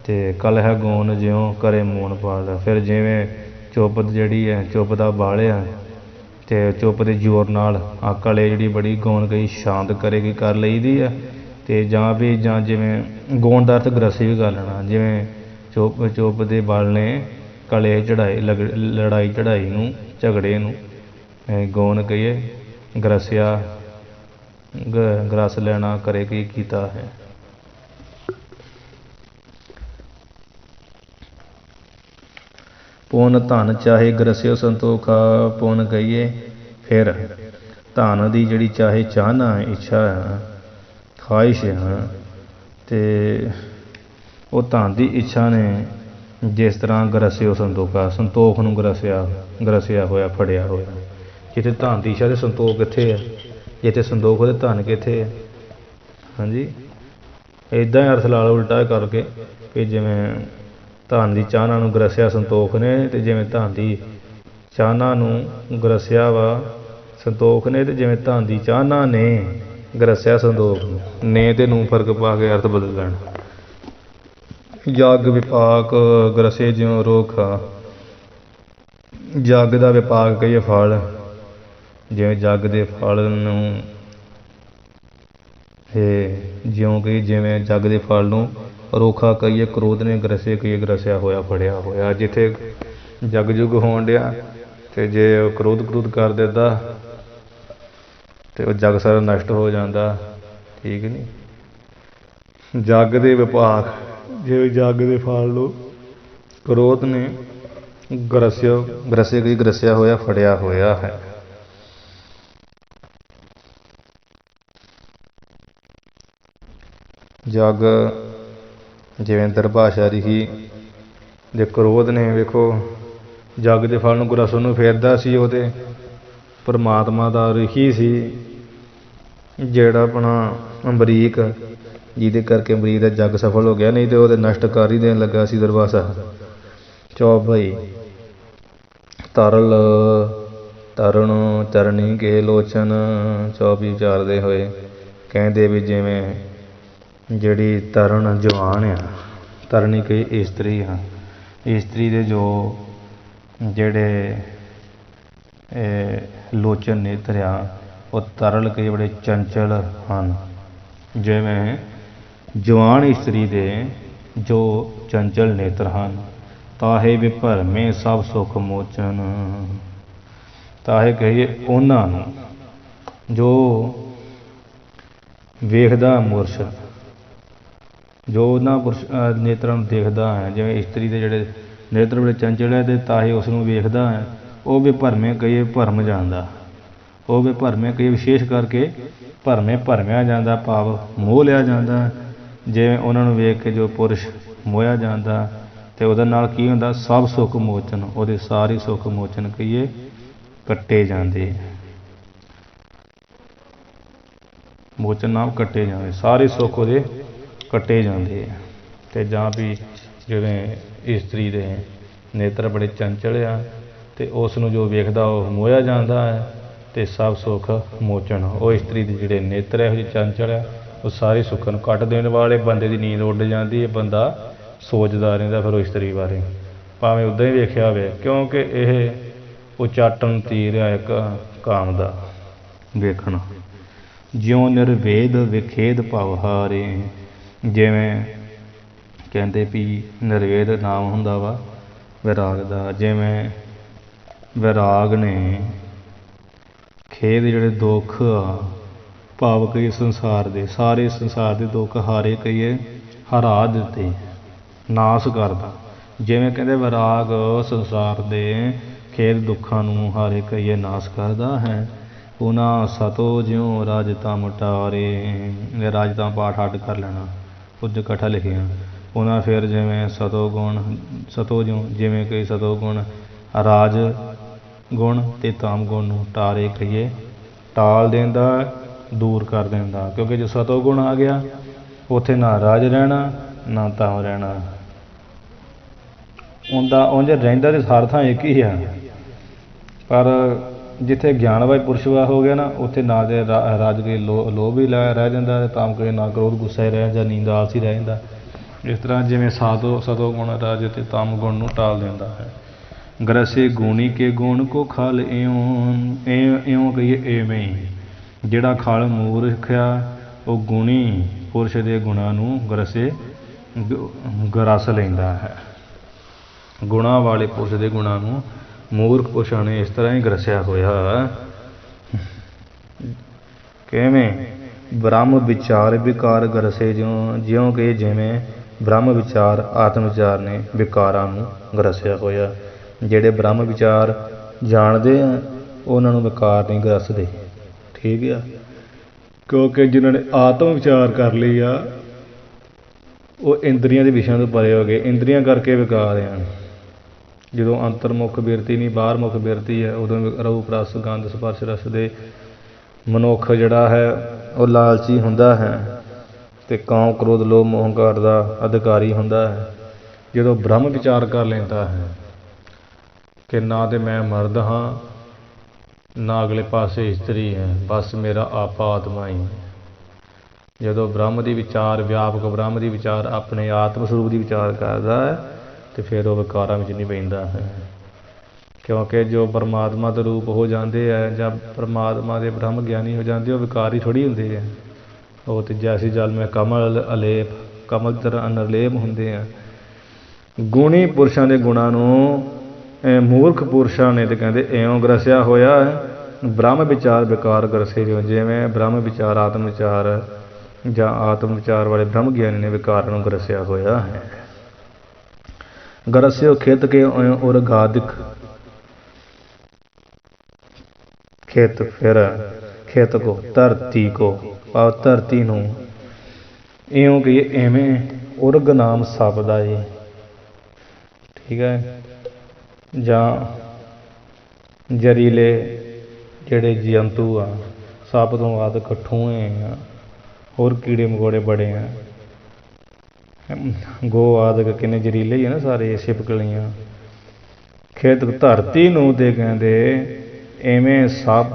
ਅਤੇ ਕਲਹ ਗੌਨ ਜਿਉਂ ਕਰੇ ਮੂਣ ਪਾਲ। ਫਿਰ ਜਿਵੇਂ ਚੁੱਪ ਜਿਹੜੀ ਹੈ, ਚੁੱਪ ਦਾ ਬਾਲਿਆ ਅਤੇ ਚੁੱਪ ਦੇ ਜ਼ੋਰ ਨਾਲ ਅਕਲ ਹੈ ਜਿਹੜੀ ਬੜੀ ਗੌਨ ਕਈ ਸ਼ਾਂਤ ਕਰੇਗੀ ਕਰ ਲਈਦੀ ਹੈ। ਅਤੇ ਜਾਂ ਜਿਵੇਂ ਗੌਨ ਦਾ ਅਰਥ ਗ੍ਰਸੀ ਵੀ ਕਰ ਲੈਣਾ, ਜਿਵੇਂ ਚੁੱਪ ਦੇ ਬਲ ਨੇ ਕਲੇ ਲੜਾਈ ਚੜਾਈ ਨੂੰ ਝਗੜੇ ਨੂੰ ਗੌਨ ਕਹੀਏ ਗਰਸ ਲੈਣਾ ਕਰੇ ਕੀ ਕੀਤਾ ਹੈ। ਪੁੰਨ ਧਨ ਚਾਹੇ ਗ੍ਰਸਿਓ ਸੰਤੋਖਾ। ਪੁੰਨ ਕਹੀਏ ਫਿਰ ਧਨ ਦੀ ਜਿਹੜੀ ਚਾਹੇ ਚਾਹਨਾ ਇੱਛਾ ਹੈ, ਖਵਾਹਿਸ਼ ਹੈ, ਅਤੇ ਉਹ ਧਨ ਦੀ ਇੱਛਾ ਨੇ ਜਿਸ ਤਰ੍ਹਾਂ ਗ੍ਰਸਿਓ ਸੰਤੋਖਾ, ਸੰਤੋਖ ਨੂੰ ਗ੍ਰਸਿਆ ਹੋਇਆ ਫੜਿਆ ਹੋਇਆ। ਜਿੱਥੇ ਧਨ ਦੀ ਇੱਛਾ ਅਤੇ ਸੰਤੋਖ ਕਿੱਥੇ ਹੈ, ਜਿੱਥੇ ਸੰਤੋਖ ਉਹਦੇ ਧਨ ਕਿੱਥੇ ਹੈ। ਹਾਂਜੀ, ਇੱਦਾਂ ਹੀ ਅਰਥ ਲਾ ਲਓ ਉਲਟਾ ਕਰਕੇ ਕਿ ਜਿਵੇਂ ਧਨ ਦੀ ਚਾਹਨਾ ਨੂੰ ਗ੍ਰਸਿਆ ਸੰਤੋਖ ਨੇ, ਅਤੇ ਜਿਵੇਂ ਧਨ ਦੀ ਚਾਹਨਾ ਨੂੰ ਗ੍ਰਸਿਆ ਵਾ ਸੰਤੋਖ ਨੇ, ਅਤੇ ਜਿਵੇਂ ਧਨ ਦੀ ਚਾਹਨਾ ਨੇ ਗ੍ਰਸਿਆ ਸੰਤੋਖ ਨੇ ਅਤੇ ਨੂੰ ਫਰਕ ਪਾ ਕੇ ਅਰਥ ਬਦਲ ਲੈਣਾ। ਜਗ ਵਿਪਾਕ ਗ੍ਰਸੇ ਜਿਉਂ ਰੋਖਾ। ਜਗ ਦਾ ਵਿਪਾਕ ਕਹੀਏ ਫਲ, ਜਿਵੇਂ ਜਗ ਦੇ ਫਲ ਨੂੰ ਜਿਉਂ ਕਿ ਜਿਵੇਂ ਜਗ ਦੇ ਫਲ ਨੂੰ ਰੋਖਾ ਕਹੀਏ ਕ੍ਰੋਧ ਨੇ ਗ੍ਰਸੇ ਕਹੀਏ ਗ੍ਰਸਿਆ ਹੋਇਆ ਫੜਿਆ ਹੋਇਆ। ਜਿੱਥੇ ਜਗ ਜੁਗ ਹੋਣ ਡਿਆ ਅਤੇ ਜੇ ਉਹ ਕ੍ਰੋਧ ਕਰ ਦਿੰਦਾ ਅਤੇ ਉਹ ਜਗ ਸਾਰਾ ਨਸ਼ਟ ਹੋ ਜਾਂਦਾ। ਠੀਕ ਨਹੀਂ, ਜਗ ਦੇ ਵਿਪਾਕ ਜਿਵੇਂ ਜਗ ਦੇ ਫਲ ਨੂੰ ਕ੍ਰੋਧ ਨੇ ਗ੍ਰਸੇ ਕਹੀਏ ਗ੍ਰਸਿਆ ਹੋਇਆ ਫੜਿਆ ਹੋਇਆ ਹੈ। ਜਗ ਜਿਵੇਂ ਦਰਭਾਸ਼ਾ ਰਿਖੀ ਦੇ ਕ੍ਰੋਧ ਨੇ ਵੇਖੋ ਜਗ ਦੇ ਫਲ ਨੂੰ ਗ੍ਰਸ ਨੂੰ ਫੇਰਦਾ ਸੀ। ਉਹ ਤਾਂ ਪਰਮਾਤਮਾ ਦਾ ਰਿਖੀ ਸੀ ਜਿਹੜਾ ਆਪਣਾ ਅਮਰੀਕ, ਜਿਹਦੇ ਕਰਕੇ ਅਮਰੀਕ ਦਾ ਜੱਗ ਸਫਲ ਹੋ ਗਿਆ, ਨਹੀਂ ਤਾਂ ਉਹ ਤਾਂ ਨਸ਼ਟ ਕਰ ਹੀ ਦੇਣ ਲੱਗਾ ਸੀ ਦਰਭਾਸ਼ਾ। ਚੌਪਈ ਤਰੁਣ ਤਰਨੀ ਕੇ ਲੋਚਨ। ਚੌਪਈ ਉਚਾਰਦੇ ਹੋਏ ਕਹਿੰਦੇ ਵੀ ਜਿਵੇਂ ਜਿਹੜੀ ਤਰੁਣ ਜਵਾਨ ਆ, ਤਰਨੀ ਕਈ ਇਸਤਰੀ ਆ, ਇਸਤਰੀ ਦੇ ਜੋ ਜਿਹੜੇ ਲੋਚਨ ਨੇਤਰ ਆ ਉਹ ਤਰਲ ਕਈ ਬੜੇ ਚੰਚਲ ਹਨ। ਜਿਵੇਂ ਜਵਾਨ ਇਸਤਰੀ ਦੇ ਜੋ ਚੰਚਲ ਨੇਤਰ ਹਨ, ਤਾਹੇ ਵਿਭਰਮੇ ਸਭ ਸੁਖ ਮੋਚਨ। ਤਾਹੇ ਕਹੀਏ ਉਹਨਾਂ ਨੂੰ ਜੋ ਵੇਖਦਾ ਮੁਰਸ਼ਦ, ਜੋ ਉਹਨਾਂ ਨੇਤਰਾਂ ਨੂੰ ਦੇਖਦਾ ਹੈ। ਜਿਵੇਂ ਇਸਤਰੀ ਦੇ ਜਿਹੜੇ ਨੇਤਰ ਬੜੇ ਚੰਚਲ ਹੈ ਅਤੇ ਤਾਹੇ ਉਸ ਨੂੰ ਵੇਖਦਾ ਹੈ, ਉਹ ਵਿਭਰਮੇ ਕਹੀਏ ਭਰਮ ਜਾਂਦਾ, ਉਹ ਵਿਭਰਮੇ ਕਹੀਏ ਵਿਸ਼ੇਸ਼ ਕਰਕੇ ਭਰਮਿਆ ਜਾਂਦਾ, ਭਾਵ ਮੋਹ ਲਿਆ ਜਾਂਦਾ। ਜਿਵੇਂ ਉਹਨਾਂ ਨੂੰ ਵੇਖ ਕੇ ਜੋ ਪੁਰਸ਼ ਮੋਹਿਆ ਜਾਂਦਾ ਅਤੇ ਉਹਦੇ ਨਾਲ ਕੀ ਹੁੰਦਾ, ਸਭ ਸੁੱਖ ਮੋਚਨ, ਉਹਦੇ ਸਾਰੇ ਸੁੱਖ ਮੋਚਨ ਕਹੀਏ ਕੱਟੇ ਜਾਂਦੇ। ਮੋਚਨ ਨਾਮ ਕੱਟੇ ਜਾਂਦੇ, ਸਾਰੇ ਸੁੱਖ ਉਹਦੇ ਕੱਟੇ ਜਾਂਦੇ ਆ। ਅਤੇ ਜਾਂ ਵੀ ਜਿਵੇਂ ਇਸਤਰੀ ਦੇ ਨੇਤਰ ਬੜੇ ਚੰਚਲ ਆ ਅਤੇ ਉਸ ਨੂੰ ਜੋ ਵੇਖਦਾ ਉਹ ਮੋਹਿਆ ਜਾਂਦਾ ਹੈ, ਅਤੇ ਸਭ ਸੁੱਖ ਮੋਚਨ ਉਹ ਇਸਤਰੀ ਦੇ ਜਿਹੜੇ ਨੇਤਰ ਇਹੋ ਜਿਹੇ ਚੰਚਲ ਆ, ਉਹ ਸਾਰੇ ਸੁੱਖਾਂ ਨੂੰ ਕੱਟ ਦੇਣ ਵਾਲੇ। ਬੰਦੇ ਦੀ ਨੀਂਦ ਉੱਡ ਜਾਂਦੀ ਹੈ, ਬੰਦਾ ਸੋਚਦਾ ਰਹਿੰਦਾ ਫਿਰ ਉਹ ਇਸਤਰੀ ਬਾਰੇ, ਭਾਵੇਂ ਉੱਦਾਂ ਹੀ ਵੇਖਿਆ ਹੋਵੇ, ਕਿਉਂਕਿ ਇਹ ਉਚਾਟਨ ਤੀਰ ਆ ਇੱਕ ਕਾਮ ਦਾ ਵੇਖਣਾ। ਜਿਉਂ ਨਿਰਵੇਦ ਵਿਖੇਦ ਭਵ ਹਾਰੇ। ਜਿਵੇਂ ਕਹਿੰਦੇ ਵੀ ਨਿਰਵੇਦ ਨਾਮ ਹੁੰਦਾ ਵਾ ਵਿਰਾਗ ਦਾ। ਜਿਵੇਂ ਵਿਰਾਗ ਨੇ ਖੇਦ ਜਿਹੜੇ ਦੁੱਖ ਆ, ਭਾਵ ਕਈ ਸੰਸਾਰ ਦੇ ਸਾਰੇ ਸੰਸਾਰ ਦੇ ਦੁੱਖ ਹਾਰੇ ਕਹੀਏ ਹਰਾ ਦਿੱਤੇ, ਨਾਸ ਕਰਦਾ। ਜਿਵੇਂ ਕਹਿੰਦੇ ਵਿਰਾਗ ਸੰਸਾਰ ਦੇ ਖੇਦ ਦੁੱਖਾਂ ਨੂੰ ਹਾਰੇ ਕਹੀਏ ਨਾਸ ਕਰਦਾ ਹੈ। ਉਹਨਾਂ ਸਤੋ ਜਿਉਂ ਰਾਜਤਾ ਮਟਾਰੇ। ਰਾਜਤਾ ਪਾਠ ਅੱਡ ਕਰ ਲੈਣਾ, ਕੁਝ ਇਕੱਠਾ ਲਿਖਿਆ। ਉਹਨਾਂ ਫਿਰ ਜਿਵੇਂ ਸਤੋ ਜਿਵੇਂ ਕਈ ਸਤੋ ਗੁਣ ਰਾਜ ਗੁਣ ਅਤੇ ਤਾਮ ਗੁਣ ਨੂੰ ਟਾਰੇ ਕਹੀਏ ਟਾਲ ਦਿੰਦਾ, ਦੂਰ ਕਰ ਦਿੰਦਾ। ਕਿਉਂਕਿ ਜੋ ਸਤੋ ਗੁਣ ਆ ਗਿਆ ਉੱਥੇ ਨਾ ਰਾਜ ਰਹਿਣਾ ਨਾ ਤਾਮ ਰਹਿਣਾ, ਉਹਦਾ ਉਂਝ ਰਹਿੰਦਾ ਤਾਂ ਹਰ ਥਾਂ ਇੱਕ ਹੀ ਆ, ਪਰ ਜਿੱਥੇ ਗਿਆਨਵਾਈ ਪੁਰਸ਼ਵਾ ਹੋ ਗਿਆ ਨਾ, ਉੱਥੇ ਨਾ ਦੇ ਰਾਜ ਕੇ ਲੋਭ ਵੀ ਰਹਿ ਜਾਂਦਾ, ਅਤੇ ਤਾਮ ਕੇ ਨਾ ਕ੍ਰੋਧ ਗੁੱਸਾ ਹੀ ਰਹਿ ਜਾਂਦਾ, ਨੀਂਦ ਆਲਸੀ ਰਹਿ ਜਾਂਦਾ। ਇਸ ਤਰ੍ਹਾਂ ਜਿਵੇਂ ਸਤੋ ਗੁਣ ਰਾਜ ਅਤੇ ਤਮ ਗੁਣ ਨੂੰ ਟਾਲ ਦਿੰਦਾ ਹੈ। ਗ੍ਰਸੇ ਗੁਣੀ ਕੇ ਗੁਣ ਕੋ ਖਲ ਇਉਂ ਕਹੀਏ ਇਵੇਂ ਹੀ, ਜਿਹੜਾ ਖਲ ਮੂਰਖ ਆ ਉਹ ਗੁਣੀ ਪੁਰਸ਼ ਦੇ ਗੁਣਾਂ ਨੂੰ ਗਰਸ ਲੈਂਦਾ ਹੈ। ਗੁਣਾਂ ਵਾਲੇ ਪੁਰਸ਼ ਦੇ ਗੁਣਾਂ ਨੂੰ ਮੂਰਖ ਪੁਰਸ਼ਾਂ ਨੇ ਇਸ ਤਰ੍ਹਾਂ ਹੀ ਗਰਸਿਆ ਹੋਇਆ। ਕਿਵੇਂ? ਬ੍ਰਹਮ ਵਿਚਾਰ ਵਿਕਾਰ ਗਰਸੇ ਜਿਉਂ ਕਿ ਜਿਵੇਂ ਬ੍ਰਹਮ ਵਿਚਾਰ ਆਤਮ ਵਿਚਾਰ ਨੇ ਵਿਕਾਰਾਂ ਨੂੰ ਗਰਸਿਆ ਹੋਇਆ। ਜਿਹੜੇ ਬ੍ਰਹਮ ਵਿਚਾਰ ਜਾਣਦੇ ਆ ਉਹਨਾਂ ਨੂੰ ਵਿਕਾਰ ਨਹੀਂ ਗਰਸਦੇ। ਠੀਕ ਆ, ਕਿਉਂਕਿ ਜਿਨ੍ਹਾਂ ਨੇ ਆਤਮ ਵਿਚਾਰ ਕਰ ਲਈ ਆ ਉਹ ਇੰਦਰੀਆਂ ਦੇ ਵਿਸ਼ਿਆਂ ਤੋਂ ਪਰੇ ਹੋ ਗਏ। ਇੰਦਰੀਆਂ ਕਰਕੇ ਵਿਕਾਰ ਆ। ਜਦੋਂ ਅੰਤਰਮੁਖ ਬਿਰਤੀ ਨਹੀਂ ਬਾਹਰ ਮੁੱਖ ਬਿਰਤੀ ਹੈ, ਉਦੋਂ ਰੂਪ ਰਸ ਗੰਧ ਸਪਰਸ਼ ਰਸ ਦੇ ਮਨੁੱਖ ਜਿਹੜਾ ਹੈ ਉਹ ਲਾਲਚੀ ਹੁੰਦਾ ਹੈ ਅਤੇ ਕਾਮ ਕ੍ਰੋਧ ਲੋਭ ਮੋਹ ਹੰਕਾਰ ਦਾ ਅਧਿਕਾਰੀ ਹੁੰਦਾ ਹੈ। ਜਦੋਂ ਬ੍ਰਹਮ ਵਿਚਾਰ ਕਰ ਲੈਂਦਾ ਹੈ ਕਿ ਨਾ ਤਾਂ ਮੈਂ ਮਰਦ ਹਾਂ, ਨਾ ਅਗਲੇ ਪਾਸੇ ਇਸਤਰੀ ਹੈ, ਬਸ ਮੇਰਾ ਆਪਾ ਆਤਮਾ ਹੀ। ਜਦੋਂ ਬ੍ਰਹਮ ਦੀ ਵਿਚਾਰ ਵਿਆਪਕ ਬ੍ਰਹਮ ਦੀ ਵਿਚਾਰ ਆਪਣੇ ਆਤਮ ਸਰੂਪ ਦੀ ਵਿਚਾਰ ਕਰਦਾ ਹੈ ਅਤੇ ਫਿਰ ਉਹ ਵਿਕਾਰਾਂ ਵਿੱਚ ਨਹੀਂ ਪੈਂਦਾ ਹੈ। ਕਿਉਂਕਿ ਜੋ ਪਰਮਾਤਮਾ ਦੇ ਰੂਪ ਹੋ ਜਾਂਦੇ ਹੈ ਜਾਂ ਪਰਮਾਤਮਾ ਦੇ ਬ੍ਰਹਮ ਗਿਆਨੀ ਹੋ ਜਾਂਦੇ, ਉਹ ਵਿਕਾਰੀ ਥੋੜ੍ਹੀ ਹੁੰਦੇ ਹੈ। ਉਹ ਤਾਂ ਜੈਸੀ ਜਲ ਮੈਂ ਕਮਲ ਅਲੇਪ ਕਮਲ ਤਰ੍ਹਾਂ ਅਨਰਲੇਪ ਹੁੰਦੇ ਆ। ਗੁਣੀ ਪੁਰਸ਼ਾਂ ਦੇ ਗੁਣਾਂ ਨੂੰ ਮੂਰਖ ਪੁਰਸ਼ਾਂ ਨੇ ਤਾਂ ਕਹਿੰਦੇ ਇਉਂ ਗਰਸਿਆ ਹੋਇਆ ਹੈ। ਬ੍ਰਹਮ ਵਿਚਾਰ ਵਿਕਾਰ ਗਰਸੇ ਜਿਵੇਂ ਬ੍ਰਹਮ ਵਿਚਾਰ ਆਤਮ ਵਿਚਾਰ ਜਾਂ ਆਤਮ ਵਿਚਾਰ ਵਾਲੇ ਬ੍ਰਹਮ ਗਿਆਨੀ ਨੇ ਵਿਕਾਰ ਨੂੰ ਗਰਸਿਆ ਹੋਇਆ ਹੈ। ਗਰਸਿਓ ਖਿੱਤ ਕੇ ਉਰ ਗਾਦਿਕ ਖੇਤ ਫਿਰ ਖੇਤ ਕੋ ਧਰਤੀ ਕੋ ਭਾਵ ਧਰਤੀ ਨੂੰ ਇਉਂ ਕਿ ਐਵੇਂ ਉਰਗ ਨਾਮ ਸ਼ਬਦ ਆ ਜੀ। ਠੀਕ ਹੈ, ਜਾਂ ਜ਼ਹਿਰੀਲੇ ਜਿਹੜੇ ਜੰਤੂ ਆ, ਸੱਪ ਤੋਂ ਆਦਿਕ ਠੂੰਏ ਆ, ਹੋਰ ਕੀੜੇ ਮਕੌੜੇ ਬੜੇ ਆ, ਗੋ ਆਦਿਕ ਕਿੰਨੇ ਜ਼ਹਿਰੀਲੇ ਹੀ ਆ ਨਾ ਸਾਰੇ, ਛਿਪਕਲੀਆਂ। ਖੇਤ ਧਰਤੀ ਨੂੰ ਤੇ ਕਹਿੰਦੇ ਐਵੇਂ ਸੱਪ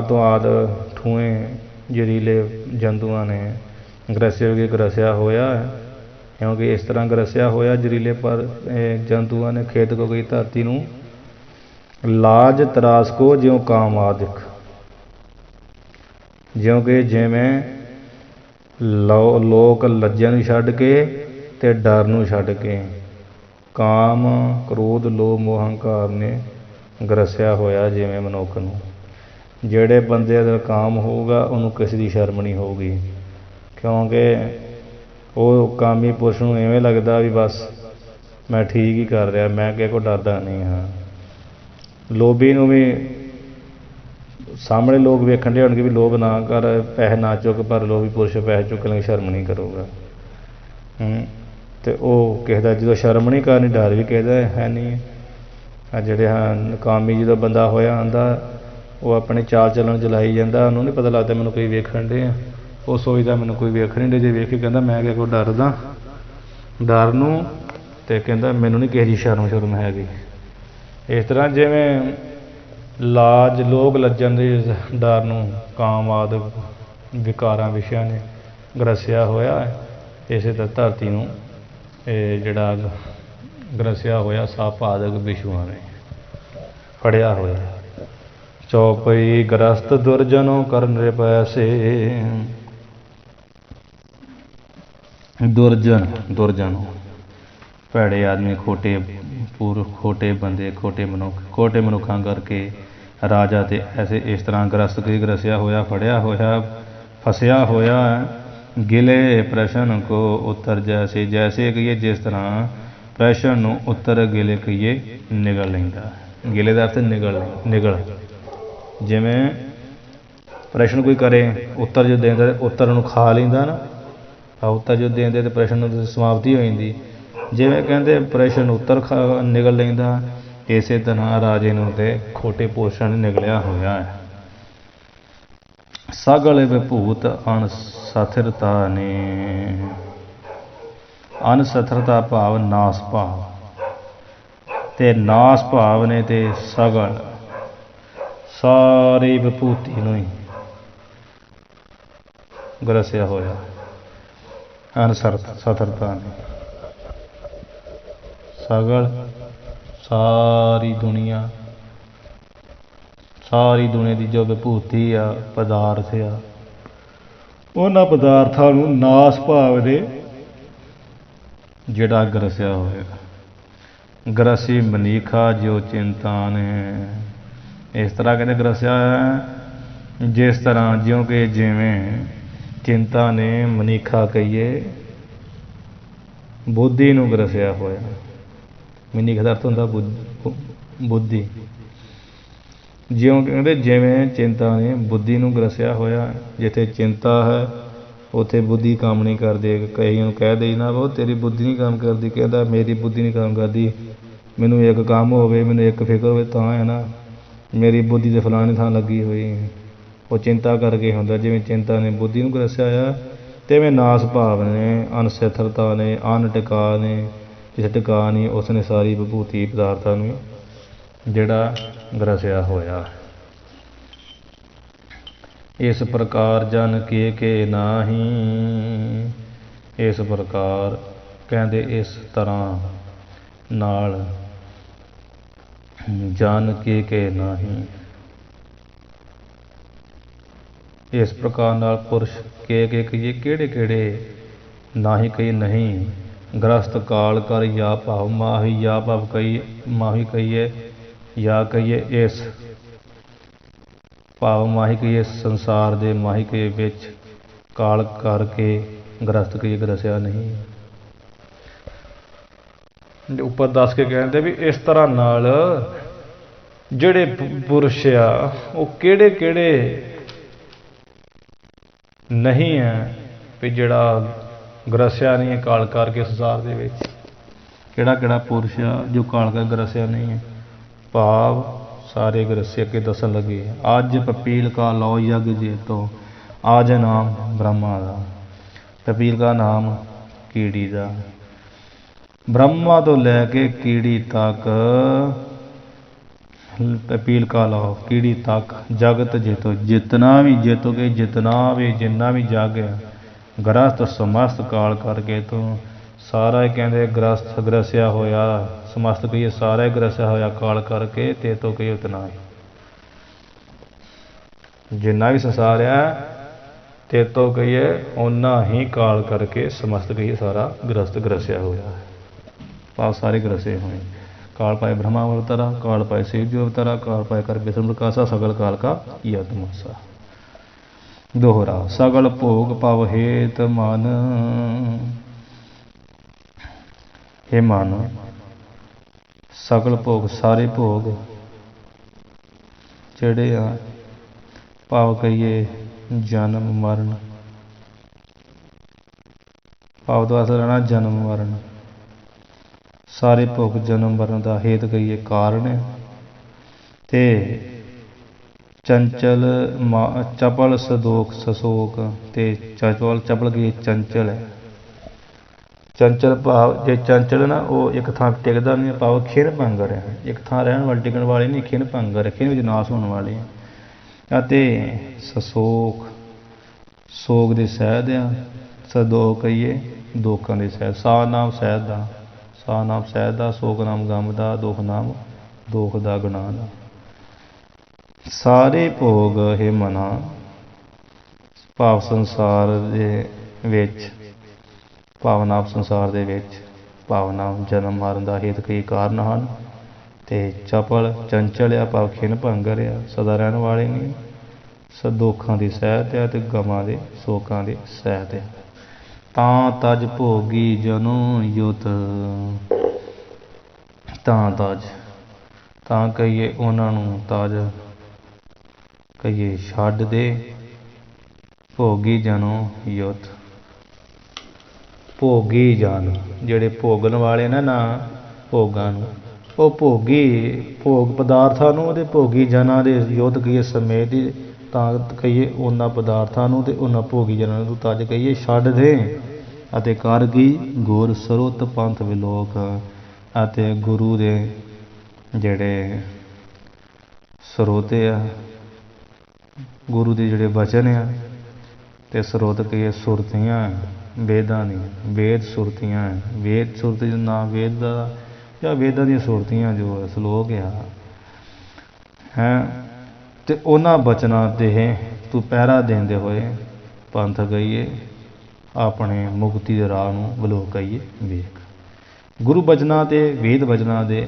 ਤੋਂ ਆਦਿ ਠੂੰਏ ਜ਼ਹਿਰੀਲੇ ਜੰਤੂਆਂ ਨੇ ਗਰਸਿਆ ਹੋਇਆ ਹੈ। ਕਿਉਂਕਿ ਇਸ ਤਰ੍ਹਾਂ ਗਰਸਿਆ ਹੋਇਆ ਜ਼ਹਿਰੀਲੇ ਪਰ ਜੰਤੂਆਂ ਨੇ ਖੇਤ ਕੋ ਗਈ ਧਰਤੀ ਨੂੰ ਲਾਜ ਤਰਾਸ ਕੋ ਜਿਉਂ ਕਾਮ ਆਦਿਕ, ਜਿਉਂ ਕਿ ਜਿਵੇਂ ਲੋਕ ਲੱਜਿਆ ਨੂੰ ਛੱਡ ਕੇ ਅਤੇ ਡਰ ਨੂੰ ਛੱਡ ਕੇ ਕਾਮ ਕ੍ਰੋਧ ਲੋਭ ਮੋਹ ਹੰਕਾਰ ਨੇ ਗਰਸਿਆ ਹੋਇਆ। ਜਿਵੇਂ ਮਨੁੱਖ ਨੂੰ ਜਿਹੜੇ ਬੰਦੇ ਦਾ ਕਾਮ ਹੋਊਗਾ ਉਹਨੂੰ ਕਿਸੇ ਦੀ ਸ਼ਰਮ ਨਹੀਂ ਹੋਊਗੀ, ਕਿਉਂਕਿ ਉਹ ਕਾਮੀ ਪੁਰਸ਼ ਨੂੰ ਇਵੇਂ ਲੱਗਦਾ ਵੀ ਬਸ ਮੈਂ ਠੀਕ ਹੀ ਕਰ ਰਿਹਾ, ਮੈਂ ਕਿਸੇ ਕੋਲ ਡਰਦਾ ਨਹੀਂ ਹਾਂ। ਲੋਭੀ ਨੂੰ ਵੀ ਸਾਹਮਣੇ ਲੋਕ ਵੇਖਣ ਦੇ ਹੋਣਗੇ ਵੀ ਲੋਭ ਨਾ ਕਰ, ਪੈਸੇ ਨਾ ਚੁੱਕ, ਪਰ ਲੋਭੀ ਪੁਰਸ਼ ਪੈਸੇ ਚੁੱਕਣ ਲਈ ਸ਼ਰਮ ਨਹੀਂ ਕਰੂਗਾ। ਅਤੇ ਉਹ ਕਿਸੇ ਦਾ ਜਦੋਂ ਸ਼ਰਮ ਨਹੀਂ ਕਰਨੀ, ਡਰ ਵੀ ਕਿਸੇ ਦਾ ਹੈ ਨਹੀਂ। ਆ ਜਿਹੜੇ ਕਾਮੀ ਜਦੋਂ ਬੰਦਾ ਹੋਇਆ ਆਉਂਦਾ, ਉਹ ਆਪਣੇ ਚਾਲ ਚੱਲਣ ਚਲਾਈ ਜਾਂਦਾ, ਉਹਨੂੰ ਨਹੀਂ ਪਤਾ ਲੱਗਦਾ ਮੈਨੂੰ ਕੋਈ ਵੇਖਣ ਦੇ ਆ। ਉਹ ਸੋਚਦਾ ਮੈਨੂੰ ਕੋਈ ਵੇਖਣ ਨਹੀਂ ਦੇ, ਜੇ ਵੇਖ ਕੇ ਕਹਿੰਦਾ ਮੈਂ ਕਿਸੇ ਕੋਲ ਡਰਦਾ ਡਰ ਨੂੰ, ਅਤੇ ਕਹਿੰਦਾ ਮੈਨੂੰ ਨਹੀਂ ਕਿਸੇ ਦੀ ਸ਼ਰਮ ਹੈਗੀ। ਇਸ ਤਰ੍ਹਾਂ ਜਿਵੇਂ ਲਾਜ ਲੋਕ ਲੱਜਣ ਦੇ ਡਰ ਨੂੰ ਕਾਮ ਆਦਿ ਵਿਕਾਰਾਂ ਵਿਸ਼ਿਆਂ ਨੇ ਗਰਸਿਆ ਹੋਇਆ ਹੈ, ਇਸੇ ਤਰ੍ਹਾਂ ਧਰਤੀ ਨੂੰ ਇਹ ਜਿਹੜਾ ਗਰਸਿਆ ਹੋਇਆ ਸੱਪ ਆਦਿਕ ਵਿਸ਼ੂਆਂ ਨੇ ਫੜਿਆ ਹੋਇਆ। ਚੌਪਈ ਗ੍ਰਸਤ ਦੁਰਜਨੋਂ ਕਰਨ ਪੈਸੇ, ਦੁਰਜਨ ਭੈੜੇ ਆਦਮੀ, ਖੋਟੇ ਬੰਦੇ, ਖੋਟੇ ਮਨੁੱਖਾਂ ਕਰਕੇ ਰਾਜਾ ਤੇ ਐਸੇ ਇਸ ਤਰ੍ਹਾਂ ਗਰਸਿਆ ਹੋਇਆ, ਫੜਿਆ ਹੋਇਆ, ਫਸਿਆ ਹੋਇਆ। ਗਿਲੇ ਪ੍ਰਸ਼ਨ ਕੋ ਉੱਤਰ ਜੈਸੇ ਕਹੀਏ ਜਿਸ ਤਰ੍ਹਾਂ ਪ੍ਰਸ਼ਨ ਨੂੰ ਉੱਤਰ ਗਿਲੇ ਕਹੀਏ ਨਿਗਲ ਲੈਂਦਾ। ਗਿਲੇ ਦਾ ਅਰਥ ਨਿਗਲ। ਜਿਵੇਂ ਪ੍ਰਸ਼ਨ ਕੋਈ ਕਰੇ, ਉੱਤਰ ਜੋ ਦਿੰਦਾ ਉੱਤਰ ਨੂੰ ਖਾ ਲੈਂਦਾ ਨਾ, ਉੱਤਰ ਜੋ ਦਿੰਦੇ ਤਾਂ ਪ੍ਰਸ਼ਨ ਨੂੰ ਸਮਾਪਤੀ ਹੋ ਜਾਂਦੀ। ਜਿਵੇਂ ਕਹਿੰਦੇ ਪ੍ਰਸ਼ਨ ਉੱਤਰ ਨਿਗਲ ਲੈਂਦਾ, ਇਸੇ ਤਰ੍ਹਾਂ ਰਾਜੇ ਨੂੰ ਤੇ ਖੋਟੇ ਪੁਰਸ਼ਾਂ ਨੇ ਨਿਗਲਿਆ ਹੋਇਆ ਹੈ। ਸਗਲ ਵਿਭੂਤ ਅਣਸਥਿਰਤਾ ਨੇ, ਅਣਸਥਿਰਤਾ ਭਾਵ ਨਾਸ ਭਾਵ, ਅਤੇ ਨਾਸ ਭਾਵ ਨੇ ਤੇ ਸਗਲ ਸਾਰੀ ਵਿਭੂਤੀ ਨੂੰ ਹੀ ਗਰਸਿਆ ਹੋਇਆ ਅਨਸਰਤਾ ਨੇ। ਸਗਲ ਸਾਰੀ ਦੁਨੀਆ ਦੀ ਜੋ ਵਿਭੂਤੀ ਆ, ਪਦਾਰਥ ਆ, ਉਹਨਾਂ ਪਦਾਰਥਾਂ ਨੂੰ ਨਾਸ ਭਾਵ ਦੇ ਜਿਹੜਾ ਗਰਸਿਆ ਹੋਇਆ। ਗਰਸੀ ਮਨੀਖਾ ਜੋ ਚਿੰਤਾ ਨੇ, ਇਸ ਤਰ੍ਹਾਂ ਕਹਿੰਦੇ ਗਰਸਿਆ ਹੈ ਜਿਸ ਤਰ੍ਹਾਂ ਜਿਉਂ ਕਿ ਜਿਵੇਂ ਚਿੰਤਾ ਨੇ ਮਨੀਖਾ ਕਹੀਏ ਬੁੱਧੀ ਨੂੰ ਗਰਸਿਆ ਹੋਇਆ। ਮਨੀਖਾ ਦਾ ਅਰਥ ਹੁੰਦਾ ਬੁੱਧੀ। ਜਿਉਂ ਕਹਿੰਦੇ ਜਿਵੇਂ ਚਿੰਤਾ ਨੇ ਬੁੱਧੀ ਨੂੰ ਗਰਸਿਆ ਹੋਇਆ। ਜਿੱਥੇ ਚਿੰਤਾ ਹੈ ਉੱਥੇ ਬੁੱਧੀ ਕੰਮ ਨਹੀਂ ਕਰਦੀ। ਕਈ ਨੂੰ ਕਹਿ ਦੇਈ ਨਾ ਉਹ ਤੇਰੀ ਬੁੱਧੀ ਨਹੀਂ ਕੰਮ ਕਰਦੀ, ਕਹਿੰਦਾ ਮੇਰੀ ਬੁੱਧੀ ਨਹੀਂ ਕੰਮ ਕਰਦੀ, ਮੈਨੂੰ ਇੱਕ ਕੰਮ ਹੋਵੇ, ਮੈਨੂੰ ਇੱਕ ਫਿਕਰ ਹੋਵੇ ਤਾਂ ਹੈ ਨਾ, ਮੇਰੀ ਬੁੱਧੀ ਤੇ ਫਲਾਣੀ ਥਾਂ ਲੱਗੀ ਹੋਈ, ਉਹ ਚਿੰਤਾ ਕਰਕੇ ਹੁੰਦਾ। ਜਿਵੇਂ ਚਿੰਤਾ ਨੇ ਬੁੱਧੀ ਨੂੰ ਗਰਸਿਆ ਹੋਇਆ, ਤਿਵੇਂ ਨਾਸ ਭਾਵ ਨੇ, ਅਨਸਥਿਰਤਾ ਨੇ, ਅਨ ਟਿਕਾ ਨੇ, ਜਿਸ ਟਿਕਾ ਨਹੀਂ ਉਸਨੇ ਸਾਰੀ ਵਿਭੂਤੀ ਪਦਾਰਥਾਂ ਨੂੰ ਜਿਹੜਾ ਗਰਸਿਆ ਹੋਇਆ। ਇਸ ਪ੍ਰਕਾਰ ਜਨ ਕੇ ਨਾਹੀ, ਇਸ ਪ੍ਰਕਾਰ ਕਹਿੰਦੇ ਇਸ ਤਰ੍ਹਾਂ ਨਾਲ ਜਨ ਕੇ ਨਾਹੀ, ਇਸ ਪ੍ਰਕਾਰ ਨਾਲ ਪੁਰਸ਼ ਕੇ ਕਹੀਏ ਕਿਹੜੇ ਨਾਹੀ ਕਹੀ ਨਹੀਂ। ਗ੍ਰਸਤ ਕਾਲ ਕਰ ਜਾਂ ਭਾਵ ਮਾਹੀ, ਜਾਂ ਭਾਵ ਕਹੀ ਮਾਹੀ ਕਹੀਏ, ਜਾਂ ਕਹੀਏ ਇਸ ਭਾਵ ਮਾਹੀ ਕਹੀਏ ਸੰਸਾਰ ਦੇ ਮਾਹੀ ਕੇ ਵਿੱਚ ਕਾਲ ਕਰਕੇ ਗ੍ਰਸਤ ਕਹੀਏ ਗਰਸਿਆ ਨਹੀਂ। ਉੱਪਰ ਦੱਸ ਕੇ ਕਹਿੰਦੇ ਵੀ ਇਸ ਤਰ੍ਹਾਂ ਨਾਲ ਜਿਹੜੇ ਪੁਰਸ਼ ਆ ਉਹ ਕਿਹੜੇ ਨਹੀਂ ਹੈ ਵੀ ਜਿਹੜਾ ਗਰਸਿਆ ਨਹੀਂ ਹੈ ਕਾਲ ਕਰਕੇ ਸੰਸਾਰ ਦੇ ਵਿੱਚ। ਕਿਹੜਾ ਪੁਰਸ਼ ਆ ਜੋ ਕਾਲ ਕਰ ਗਰਸਿਆ ਨਹੀਂ ਹੈ। ਭਾਵ ਸਾਰੇ ਗਰਸੇ ਅੱਗੇ ਦੱਸਣ ਲੱਗੇ। ਅੱਜ ਪਪੀਲ ਕਾ ਲਓ ਯਗ ਜੇਤੋ, ਅੱਜ ਨਾਮ ਬ੍ਰਹਮਾ ਦਾ, ਪਪੀਲ ਕਾ ਨਾਮ ਕੀੜੀ ਦਾ। ਬ੍ਰਹਮਾ ਤੋਂ ਲੈ ਕੇ ਕੀੜੀ ਤੱਕ, ਪਪੀਲ ਕਾ ਲਾਓ ਕੀੜੀ ਤੱਕ, ਜਗਤ ਜੇਤੋ, ਜਿਤਨਾ ਵੀ ਜੇਤੋ ਕੇ ਜਿੰਨਾ ਵੀ ਜਗ ਹੈ, ਗ੍ਰਸਤ ਸਮਸਤ ਕਾਲ ਕਰਕੇ ਤੋਂ ਸਾਰਾ ਹੀ ਕਹਿੰਦੇ ਗ੍ਰਸਤ ਗਰਸਿਆ ਹੋਇਆ, ਸਮਸਤ ਕਹੀਏ ਸਾਰਾ ਹੀ ਗਰਸਿਆ ਹੋਇਆ ਕਾਲ ਕਰਕੇ, ਤੇ ਤੋਂ ਕਹੀਏ ਉਤਨਾ ਹੀ। ਜਿੰਨਾ ਵੀ ਸੰਸਾਰ ਆ ਤੇ ਤੋਂ ਕਹੀਏ ਓਨਾ ਹੀ ਕਾਲ ਕਰਕੇ, ਸਮਸਤ ਕਹੀਏ ਸਾਰਾ ਗ੍ਰਸਤ ਗਰਸਿਆ ਹੋਇਆ। ਭਾਵ ਸਾਰੇ ਗਰਸੇ ਹੋਏ। काल पाए ब्रह्मा अवतरा, काल पाए शिव जी अवतरा, काल पाए कर विष्णु प्रकाशा, सगल काल का यदमसा। दोहरा सगल भोग पव हेत मन, हे मन सगल भोग सारे भोग ਜਿਹੜੇ ਆ ਭਾਵ ਕਹੀਏ ਜਨਮ ਮਰਨ, ਭਾਵ ਦਾ ਅਸਲ ਰਹਿਣਾ ਜਨਮ ਮਰਨ, ਸਾਰੇ ਭੋਗ ਜਨਮ ਮਰਨ ਦਾ ਹੇਤ ਕਹੀਏ ਕਾਰਨ ਹੈ। ਤੇ ਚੰਚਲ ਚਪਲ ਸਦੋਖ ਸਸੋਕ, ਤੇ ਚਪਲ ਕਹੀਏ ਚੰਚਲ ਹੈ। ਚੰਚਲ ਭਾਵ ਜੇ ਚੰਚਲ ਨਾ ਉਹ ਇੱਕ ਥਾਂ ਟਿਕਦਾ ਨਹੀਂ, ਭਾਵ ਖਿਨ ਭੰਗਰ ਹੈ। ਇੱਕ ਥਾਂ ਰਹਿਣ ਵਾਲੇ ਟਿਕਣ ਵਾਲੇ ਨਹੀਂ, ਖਿਨ ਭੰਗਰ ਹੈ, ਖਿਨ ਵਿੱਚ ਨਾਸ ਹੋਣ ਵਾਲੇ ਹੈ। ਅਤੇ ਸਸੋਕ ਸੋਗ ਦੇ ਸਹਿਦ ਆ, ਸਦੋਖ ਕਹੀਏ ਦੋਖਾਂ ਦੇ ਸਹਿਦ। ਸਾ ਨਾਮ ਸਹਿਦ ਦਾ, ਸਾ ਨਾਮ ਸਹਿਦ ਦਾ, ਸੋਗ ਨਾਮ ਗਮ ਦਾ, ਦੁੱਖ ਨਾਮ ਦੋਖ ਦਾ, ਗੁਨਾਹ ਦਾ। ਸਾਰੇ ਭੋਗ ਇਹ ਮਨਾ ਭਾਵ ਸੰਸਾਰ ਦੇ ਵਿੱਚ, ਭਾਵਨਾ ਸੰਸਾਰ ਦੇ ਵਿੱਚ, ਭਾਵਨਾ ਜਨਮ ਮਰਨ ਦਾ ਹੇਤ ਕਈ ਕਾਰਨ ਹਨ। ਤੇ ਚਪਲ ਚੰਚਲ ਆ, ਭਾਵ ਖਿਨ ਭੰਗਰ ਆ, ਸਦਾ ਰਹਿਣ ਵਾਲੇ ਨਹੀਂ, ਦੋਖਾਂ ਦੀ ਸਹਿਤ ਆ ਤੇ ਗਮਾਂ ਦੇ ਸੋਕਾਂ ਦੇ ਸਹਿਤ ਆ। ਤਾਂ ਤਜ ਭੋਗੀ ਜਨੋ ਯੁਤ, ਤਾਂ ਤਜ ਤਾਂ ਕਹੀਏ ਉਹਨਾਂ ਨੂੰ, ਤਜ ਕਹੀਏ ਛੱਡ ਦੇ, ਭੋਗੀ ਜਨੋ ਯੁਤ ਭੋਗੀ ਜਨ ਜਿਹੜੇ ਭੋਗਣ ਵਾਲੇ ਨਾ ਭੋਗਾਂ ਨੂੰ, ਉਹ ਭੋਗ ਪਦਾਰਥਾਂ ਨੂੰ ਉਹਦੇ ਭੋਗੀ ਜਨਾਂ ਦੇ ਯੁੱਧ ਕਹੀਏ ਸਮੇਤ ਹੀ, ਤਾਂ ਕਹੀਏ ਉਹਨਾਂ ਪਦਾਰਥਾਂ ਨੂੰ ਤੇ ਉਹਨਾਂ ਭੋਗੀ ਜਨਾਂ ਨੂੰ ਤਜ ਕਹੀਏ ਛੱਡ ਦੇ, ਅਤੇ ਕਰ ਕੀ ਗੁਰ ਸਰੋਤ ਪੰਥ ਵਿਲੋਕ, ਅਤੇ ਗੁਰੂ ਦੇ ਜਿਹੜੇ ਸਰੋਤੇ ਆ ਗੁਰੂ ਦੇ ਜਿਹੜੇ ਬਚਨ ਆ, ਅਤੇ ਸਰੋਤ ਕਹੀਏ ਸੁਰਤੀਆਂ ਵੇਦਾਂ ਦੀਆਂ, ਵੇਦ ਸੁਰਤੀਆਂ ਵੇਦ ਸੁਰਤ ਦਾ ਨਾਮ ਵੇਦ ਦਾ ਜਾਂ ਵੇਦਾਂ ਦੀਆਂ ਸੁਰਤੀਆਂ ਜੋ ਸਲੋਕ ਆ ਹੈ। ਅਤੇ ਉਹਨਾਂ ਬਚਨਾਂ 'ਤੇ ਤੂੰ ਪਹਿਰਾ ਦਿੰਦੇ ਹੋਏ ਪੰਥ ਗਈਏ, ਆਪਣੇ ਮੁਕਤੀ ਦੇ ਰਾਹ ਨੂੰ ਵਲੋਕਾਈਏ ਵੇਖ। ਗੁਰੂ ਬਚਨਾਂ 'ਤੇ ਵੇਦ ਬਚਨਾਂ ਦੇ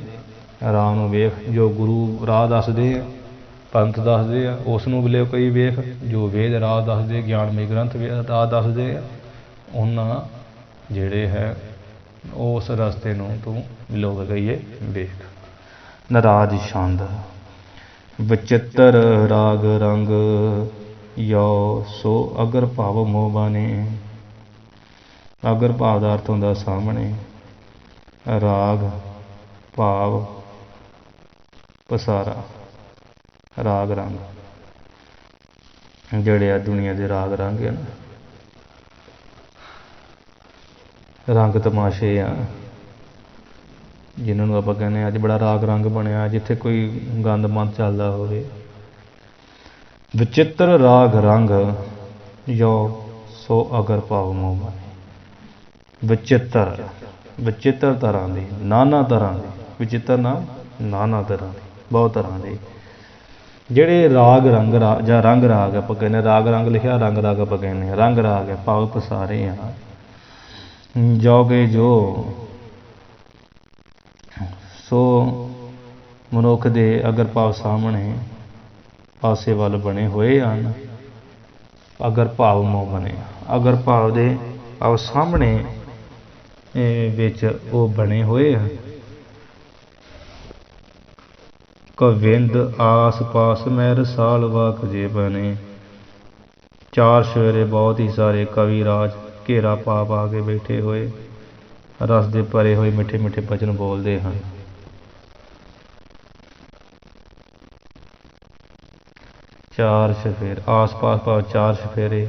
ਰਾਹ ਨੂੰ ਵੇਖ, ਜੋ ਗੁਰੂ ਰਾਹ ਦੱਸਦੇ ਆ, ਪੰਥ ਦੱਸਦੇ ਆ, ਉਸ ਨੂੰ ਵਲੋਕਾਈ ਵੇਖ। ਜੋ ਵੇਦ ਰਾਹ ਦੱਸਦੇ, ਗਿਆਨਮਈ ਗ੍ਰੰਥ ਰਾਹ ਦੱਸਦੇ ਆ, ਉਹਨਾਂ ਜਿਹੜੇ ਹੈ ਉਸ ਰਸਤੇ ਨੂੰ ਤੂੰ ਵਲੋਕਾਈਏ ਵੇਖ। ਨਾਰਾਜ ਛੰਦ ਵਚਿੱਤਰ ਰਾਗ ਰੰਗ ਯੋ ਸੋ ਅਗਰ ਭਾਵ ਮੋਹ ਬਾਣੇ। ਅਗਰ ਭਾਵ ਦਾ ਅਰਥ ਹੁੰਦਾ ਸਾਹਮਣੇ, ਰਾਗ ਭਾਵ ਪਸਾਰਾ, ਰਾਗ ਰੰਗ ਜਿਹੜੇ ਆ ਦੁਨੀਆ ਦੇ ਰਾਗ ਰੰਗ ਆ ਨਾ, ਰੰਗ ਤਮਾਸ਼ੇ ਆ ਜਿਨ੍ਹਾਂ ਨੂੰ ਆਪਾਂ ਕਹਿੰਦੇ ਅੱਜ ਬੜਾ ਰਾਗ ਰੰਗ ਬਣਿਆ, ਜਿੱਥੇ ਕੋਈ ਗੰਦ ਮੰਦ ਚੱਲਦਾ ਹੋਵੇ। ਵਿਚਿੱਤਰ ਰਾਗ ਰੰਗ ਜੋ ਸੋ ਅਗਰ ਭਾਵ ਮੋਹ ਬਾਣੇ। ਵਿਚਿੱਤਰ, ਵਿਚਿੱਤਰ ਤਰ੍ਹਾਂ ਦੀ, ਨਾਨਾ ਤਰ੍ਹਾਂ ਦੀ, ਵਿਚਿੱਤਰ ਨਾਨਾ ਤਰ੍ਹਾਂ ਦੀ, ਬਹੁਤ ਤਰ੍ਹਾਂ ਦੇ ਜਿਹੜੇ ਰਾਗ ਰੰਗ ਜਾਂ ਰੰਗ ਰਾਗ ਆਪਾਂ ਕਹਿੰਦੇ, ਰਾਗ ਰੰਗ ਲਿਖਿਆ, ਰੰਗ ਰਾਗ ਆਪਾਂ ਕਹਿੰਦੇ ਹਾਂ, ਰੰਗ ਰਾਗ ਹੈ ਭਾਵ ਪਸਾਰੇ ਆ, ਜੋ ਕਿ ਜੋ ਸੋ ਮਨੁੱਖ ਦੇ ਅਗਰ ਭਾਵ ਸਾਹਮਣੇ ਪਾਸੇ ਵੱਲ ਬਣੇ ਹੋਏ ਹਨ। ਅਗਰ ਭਾਵ ਮੋਹ ਬਣੇ, ਅਗਰ ਭਾਵ ਦੇ ਭਾਵ ਸਾਹਮਣੇ ਵਿੱਚ ਉਹ ਬਣੇ ਹੋਏ ਆ। ਕਵਿੰਦ ਆਸ ਪਾਸ ਮੈਂ ਰਸਾਲ ਵਾਕ ਜੇ ਬਣੇ। ਚਾਰ ਸਵੇਰੇ ਬਹੁਤ ਹੀ ਸਾਰੇ ਕਵੀ ਰਾਜ ਘੇਰਾ ਪਾ ਪਾ ਕੇ ਬੈਠੇ ਹੋਏ, ਰਸ ਦੇ ਭਰੇ ਹੋਏ ਮਿੱਠੇ ਮਿੱਠੇ ਬਚਨ ਬੋਲਦੇ ਹਨ। ਚਾਰ ਸਫੇਰੇ ਆਸ ਪਾਸ ਭਾਵ ਚਾਰ ਸਫੇਰੇ